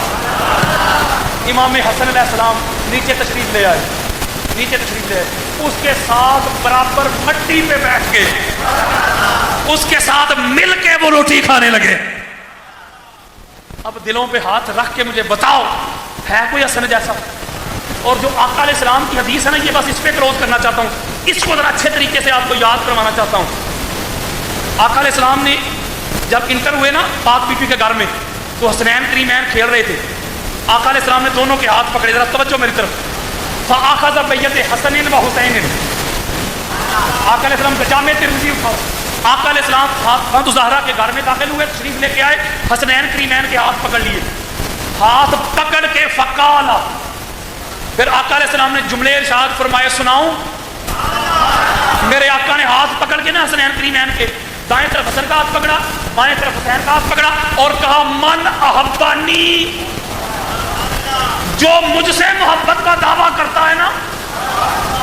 امام حسن علیہ السلام نیچے تشریف لے آئے, نیچے تشریف لے آئے, اس کے ساتھ برابر مٹی پہ بیٹھ کے, اس کے ساتھ مل کے وہ روٹی کھانے لگے. اب دلوں پہ ہاتھ رکھ کے مجھے بتاؤ ہے کوئی حسن جیسا. اور جو آقا علیہ السلام کی حدیث ہے نا, یہ بس اس پہ کلوز کرنا چاہتا ہوں, اس کو ذرا اچھے طریقے سے آپ کو یاد کروانا چاہتا ہوں. آقا علیہ السلام نے جب انٹر ہوئے نا پاک بیٹی کے گھر میں, تو حسنین کریمین کھیل رہے تھے. آقا علیہ السلام نے دونوں کے ہاتھ پکڑے, ذرا توجہ میری طرف. فآخذ بیت حسن و حسین, آقا علیہ السلام جامع ترمذی اٹھاؤ. آقا علیہ السلام خانہ زہرا کے گھر میں داخل ہوئے, تشریف لے کے آئے, حسنین کریمین کے ہاتھ پکڑ لیے, ہاتھ پکڑ کے فقالا, پھر آقا علیہ السلام نے جملے ارشاد فرمائے, سناؤں میرے آقا نے ہاتھ پکڑ کے نا حسنین کریمین کے دائیں طرف حسن کا ہاتھ پکڑا، بائیں طرف حسین کا ہاتھ پکڑا اور کہا من احبانی، جو مجھ سے محبت کا دعویٰ کرتا ہے نا،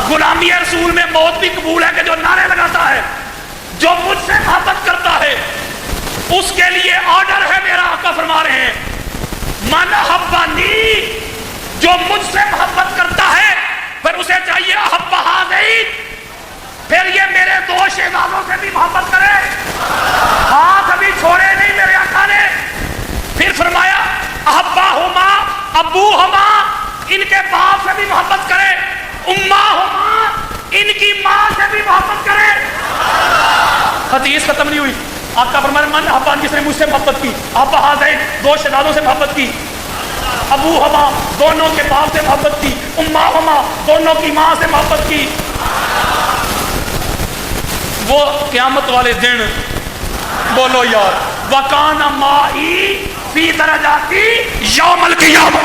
غلامی رسول میں موت بھی قبول ہے کہ جو نعرے لگاتا ہے، جو مجھ سے محبت کرتا ہے اس کے لیے آرڈر ہے، میرا آقا فرما رہے ہیں من احبانی، جو مجھ سے محبت کرتا ہے پھر اسے چاہیے احب ہذین، پھر یہ میرے دو شہزادوں سے بھی محبت کرے، ہاتھ ابھی چھوڑے نہیں میرے آقا نے، پھر فرمایا احبہما ابوہما، ان کے باپ سے بھی محبت کرے، امہما، ان کی ماں سے بھی محبت کرے۔ حدیث ختم نہیں ہوئی، آقا فرمایا من احبان، جس نے مجھ سے محبت کی، احب ہذین، دو شہزادوں سے محبت کی، ابوہما، دونوں کے باپ سے محبت کی، امہما، دونوں کی ماں سے محبت کی، وہ قیامت والے دن بولو یار وَكَانَ مَاءِ فِي دَرَجَاتِ یوم القیامہ،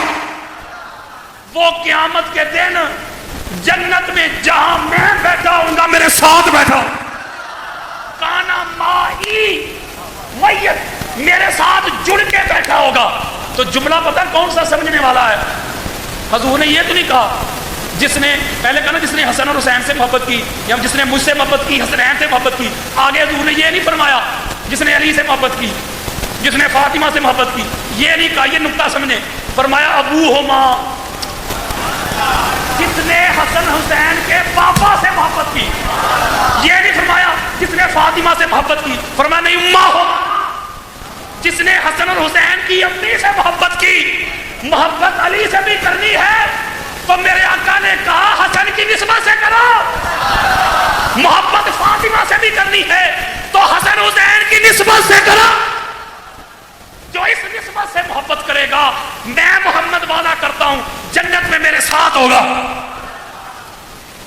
وہ قیامت کے دن جنت میں جہاں میں بیٹھا ہوں گا میرے ساتھ بیٹھا، کانا مائی میت میرے ساتھ جڑ کے بیٹھا ہوگا۔ تو جملہ پتہ کون سا سمجھنے والا ہے؟ حضور نے یہ تو نہیں کہا جس نے پہلے کہا نا جس نے حسن اور حسین سے محبت کی، یا جس نے مجھ سے محبت کی، حسنین سے محبت کی، آگے حضور نے یہ نہیں فرمایا جس نے علی سے محبت کی، جس نے فاطمہ سے محبت کی، یہ نہیں کہا، یہ نقطہ سمجھے، فرمایا ابوہما، جس نے حسن حسین کے پاپا سے محبت کی، یہ نہیں فرمایا جس نے فاطمہ سے محبت کی، فرمایا نہیں امہما، جس نے حسن اور حسین کی امی سے محبت کی، محبت علی سے بھی کرنی ہے تو میرے آقا نے کہا حسن کی نسبت سے کرو، محبت فاطمہ سے بھی کرنی ہے تو حسن حسین کی نسبت سے کرو، جو اس نسبت سے محبت کرے گا میں محمد وعدہ کرتا ہوں جنت میں میرے ساتھ ہوگا۔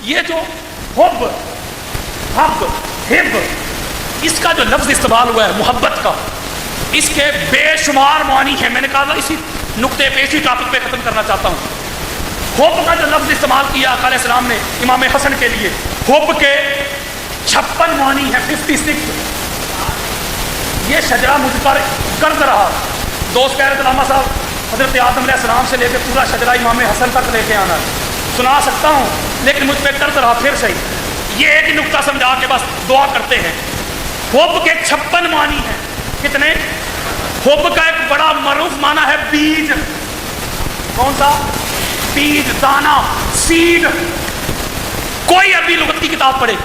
یہ جو حب اس کا جو لفظ استعمال ہوا ہے محبت کا، اس کے بے شمار معنی ہیں، میں نے کہا اسی نقطے پہ اسی ٹاپک پہ ختم کرنا چاہتا ہوں۔ حب کا جو لفظ استعمال کیا آقا علیہ السلام نے امام حسن کے لیے، حب کے 56 معنی ہیں، 56۔ یہ شجرہ مجھ پر گرد رہا، دوست کہہ رہے تھے علامہ صاحب حضرت آدم علیہ السلام سے لے کے پورا شجرہ امام حسن تک لے کے آنا، سنا سکتا ہوں لیکن مجھ پہ گرد رہا، پھر صحیح یہ ایک نقطہ سمجھا کے بس دعا کرتے ہیں۔ حب کے 56 معنی ہیں، کتنے؟ حب کا ایک بڑا معروف معنی ہے بیج، کون سا؟ بیج، دانا، سیڈ۔ کوئی عربی لغت کی کتاب پڑھے،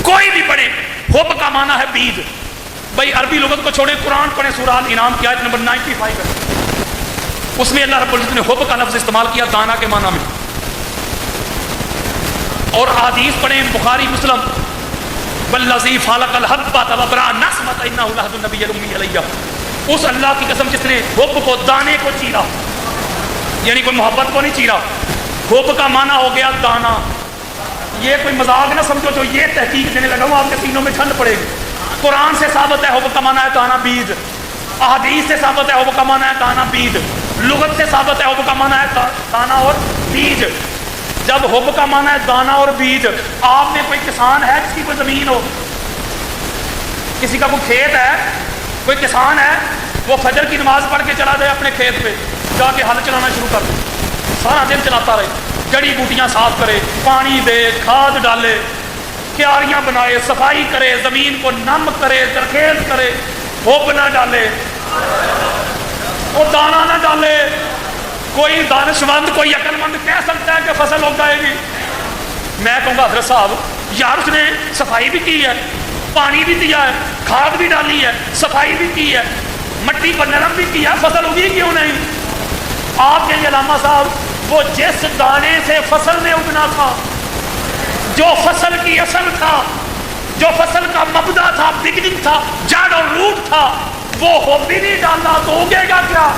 کوئی بھی پڑھے، حب کا معنی ہے بیج۔ بھائی عربی لغت کو چھوڑے، قرآن پڑھیں سورہ الانعام کی آیت نمبر 95 ہے، اس میں اللہ رب العزت نے حب کا لفظ استعمال کیا دانا کے معنی میں۔ اور حدیث پڑھیں بخاری مسلم، والذی خلق الحب وبرأ النسمۃ انہ لحد النبی الامی علیہ، اس اللہ کی قسم جس نے حب کو، دانے کو چیرا، یعنی کوئی محبت کو نہیں چیرا، حب کا معنی ہو گیا دانا۔ یہ کوئی مذاق نہ سمجھو، جو یہ تحقیق دینے لگا ہوں آپ کے سینوں میں ٹھنڈ پڑے گی۔ قرآن سے ثابت ہے حب کا معنی ہے دانا، بیج، احادیث سے ثابت ہے حب کا معنی ہے دانا، بیج، لغت سے ثابت ہے حب کا معنی ہے دانا اور بیج۔ جب حب کا معنی ہے دانا اور بیج، آپ میں کوئی کسان ہے جس کی کوئی زمین ہو، کسی کا کوئی کھیت ہے، کوئی کسان ہے، وہ فجر کی نماز پڑھ کے چلا جائے اپنے کھیت پہ جا کے ہل چلانا شروع کر دے، سارا دن چلاتا رہے، جڑی بوٹیاں صاف کرے، پانی دے، کھاد ڈالے، کیاریاں بنائے، صفائی کرے، زمین کو نم کرے، زرخیز کرے، حب نہ ڈالے، وہ دانا نہ ڈالے۔ کوئی دانشمند، کوئی عقل مند کہہ سکتا ہے کہ فصل ہو جائے گی؟ میں کہوں گا حضرت صاحب یار اس نے صفائی بھی کی ہے، پانی بھی دیا ہے، کھاد بھی ڈالی ہے، صفائی بھی کی ہے، مٹی کو نرم بھی کیا، فصل ہوگی کیوں نہیں؟ آپ کہیں علامہ صاحب وہ جس دانے سے فصل نے اگنا تھا، جو فصل کی اصل تھا، جو فصل کا مبدا تھا، بگننگ تھا، جڑ اور روٹ تھا، وہ ہو بھی نہیں ڈالنا تو اگے گا کیا؟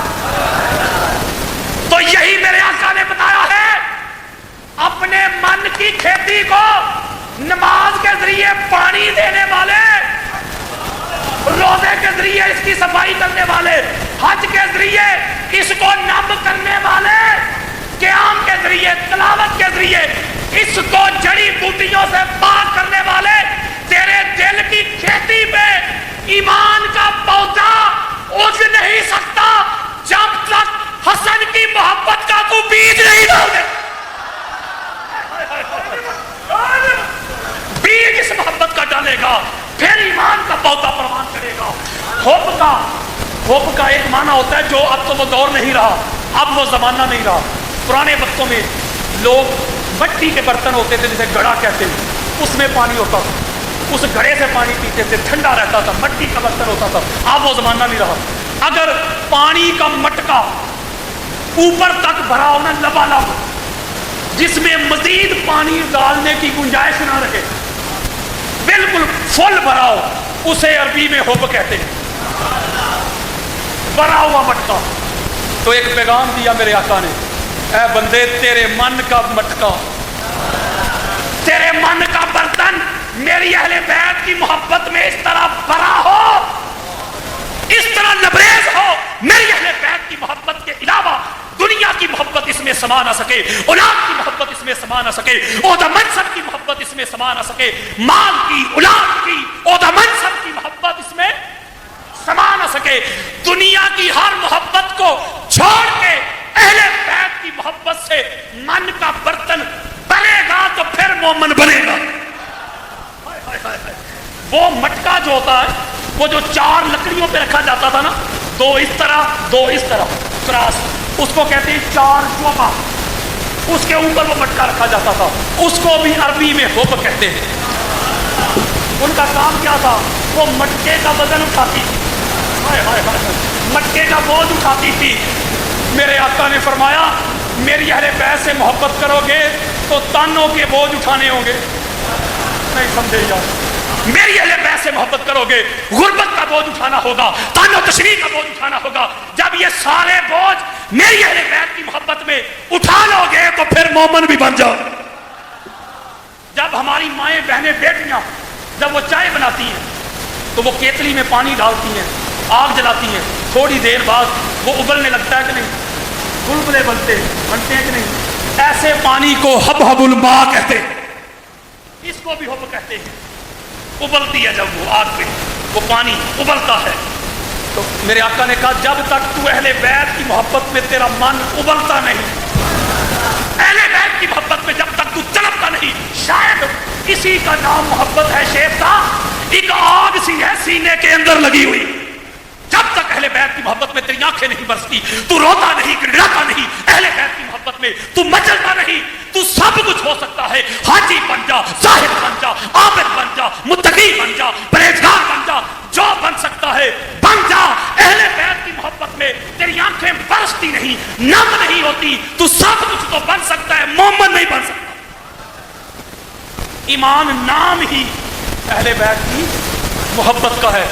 تو یہی میرے آقا نے بتایا ہے، اپنے من کی کھیتی کو نماز کے ذریعے پانی دینے والے، روزے کے ذریعے اس کی صفائی کرنے والے، حج کے ذریعے اس کو نم کرنے والے، قیام کے ذریعے، تلاوت کے ذریعے اس کو جڑی بوٹیوں سے پاک کرنے والے ایمان کا پودا اگ نہیں سکتا جب تک حسن کی محبت کا تو بیج نہیں ڈال دے. بیج اس محبت کا ڈالے گا پھر ایمان کا پودا پروان کرے گا. حب کا ایک معنی ہوتا ہے جو اب تو وہ دور نہیں رہا, اب وہ زمانہ نہیں رہا. پرانے وقتوں میں لوگ مٹی کے برتن ہوتے تھے جسے گڑا کہتے ہیں, اس میں پانی ہوتا تھا, اس گھڑے سے پانی پیتے تھے, ٹھنڈا رہتا تھا, مٹی کا برتن ہوتا تھا. اب وہ زمانہ نہیں رہا. اگر پانی کا مٹکا اوپر تک بھرا ہونا لبالب, جس میں مزید پانی ڈالنے کی گنجائش نہ رہے, بالکل فل بھرا ہو, اسے عربی میں حب کہتے ہیں, بھرا ہوا مٹکا. تو ایک پیغام دیا میرے آقا نے, اے بندے تیرے من کا مٹکا, تیرے من کا برتن میری اہل بیت کی محبت میں اس طرح بھرا ہو, اس طرح لبریز ہو, میری اہل بیت کی محبت کے علاوہ دنیا کی محبت اس میں سما نہ سکے, اولاد کی محبت اس میں سما نہ سکے, عہدہ منصب کی محبت اس میں سما نہ سکے, مال کی, اولاد کی, عہدہ منصب کی محبت اس میں سما نہ سکے. دنیا کی ہر محبت کو چھوڑ کے اہل بیت کی محبت سے من کا برتن بنے گا تو پھر مومن بنے گا. وہ مٹکا جو ہوتا ہے, وہ جو 4 لکڑیوں پہ رکھا جاتا تھا نا, 2 اس طرح 2 اس طرح کراس, اس کو کہتے ہیں 4 چوبا, اس کے اوپر وہ مٹکا رکھا جاتا تھا, اس کو بھی عربی میں حب کہتے ہیں. ان کا کام کیا تھا, وہ مٹکے کا وزن اٹھاتی تھی, مٹکے کا بوجھ اٹھاتی تھی. میرے آقا نے فرمایا میری اہل بیت سے محبت کرو گے تو تانوں کے بوجھ اٹھانے ہوں گے. نہیں سمجھے یار, میری اہل بیت سے محبت کرو گے غربت کا بوجھ اٹھانا ہوگا, تانوں تشریح کا بوجھ اٹھانا ہوگا. جب یہ سارے بوجھ میری اہل بیت کی محبت میں اٹھا لو گے تو پھر مومن بھی بن جاؤ. جب ہماری مائیں بہنیں بیٹیاں جب وہ چائے بناتی ہیں تو وہ کیتلی میں پانی ڈالتی ہیں, آگ جلاتی ہیں, تھوڑی دیر بعد وہ ابلنے لگتا ہے کہ نہیں, بلبلے بنتے ہیں کہ نہیں. ایسے پانی کو حب الماء کہتے ہیں, اس کو بھی حب کہتے ہیں. ابلتی ہے جب وہ آگ پہ, وہ پانی ابلتا ہے. تو میرے آقا نے کہا جب تک تو اہل بیت کی محبت میں تیرا من ابلتا نہیں, اہل بیت کی محبت میں جب تک تو تڑپتا نہیں, شاید اسی کا نام محبت ہے. شیخ صاحب ایک آگ سی ہے سینے کے اندر لگی ہوئی, جب تک اہل بیت کی محبت میں تیری آنکھیں نہیں برستی, تو روتا نہیں, گڑگڑاتا نہیں, اہل بیت کی محبت میں تو مچلتا نہیں, تو سب کچھ ہو سکتا ہے. حاجی بن جا, زاہد بن جا, عابد بن جا, متقی بن جا, پرہیزگار بن جا, جو بن سکتا ہے بن جا. اہل بیت کی محبت میں تیری آنکھیں برستی نہیں, نم نہیں ہوتی, تو سب کچھ تو بن سکتا ہے, مومن نہیں بن سکتا. ایمان نام ہی اہل بیت کی محبت کا ہے.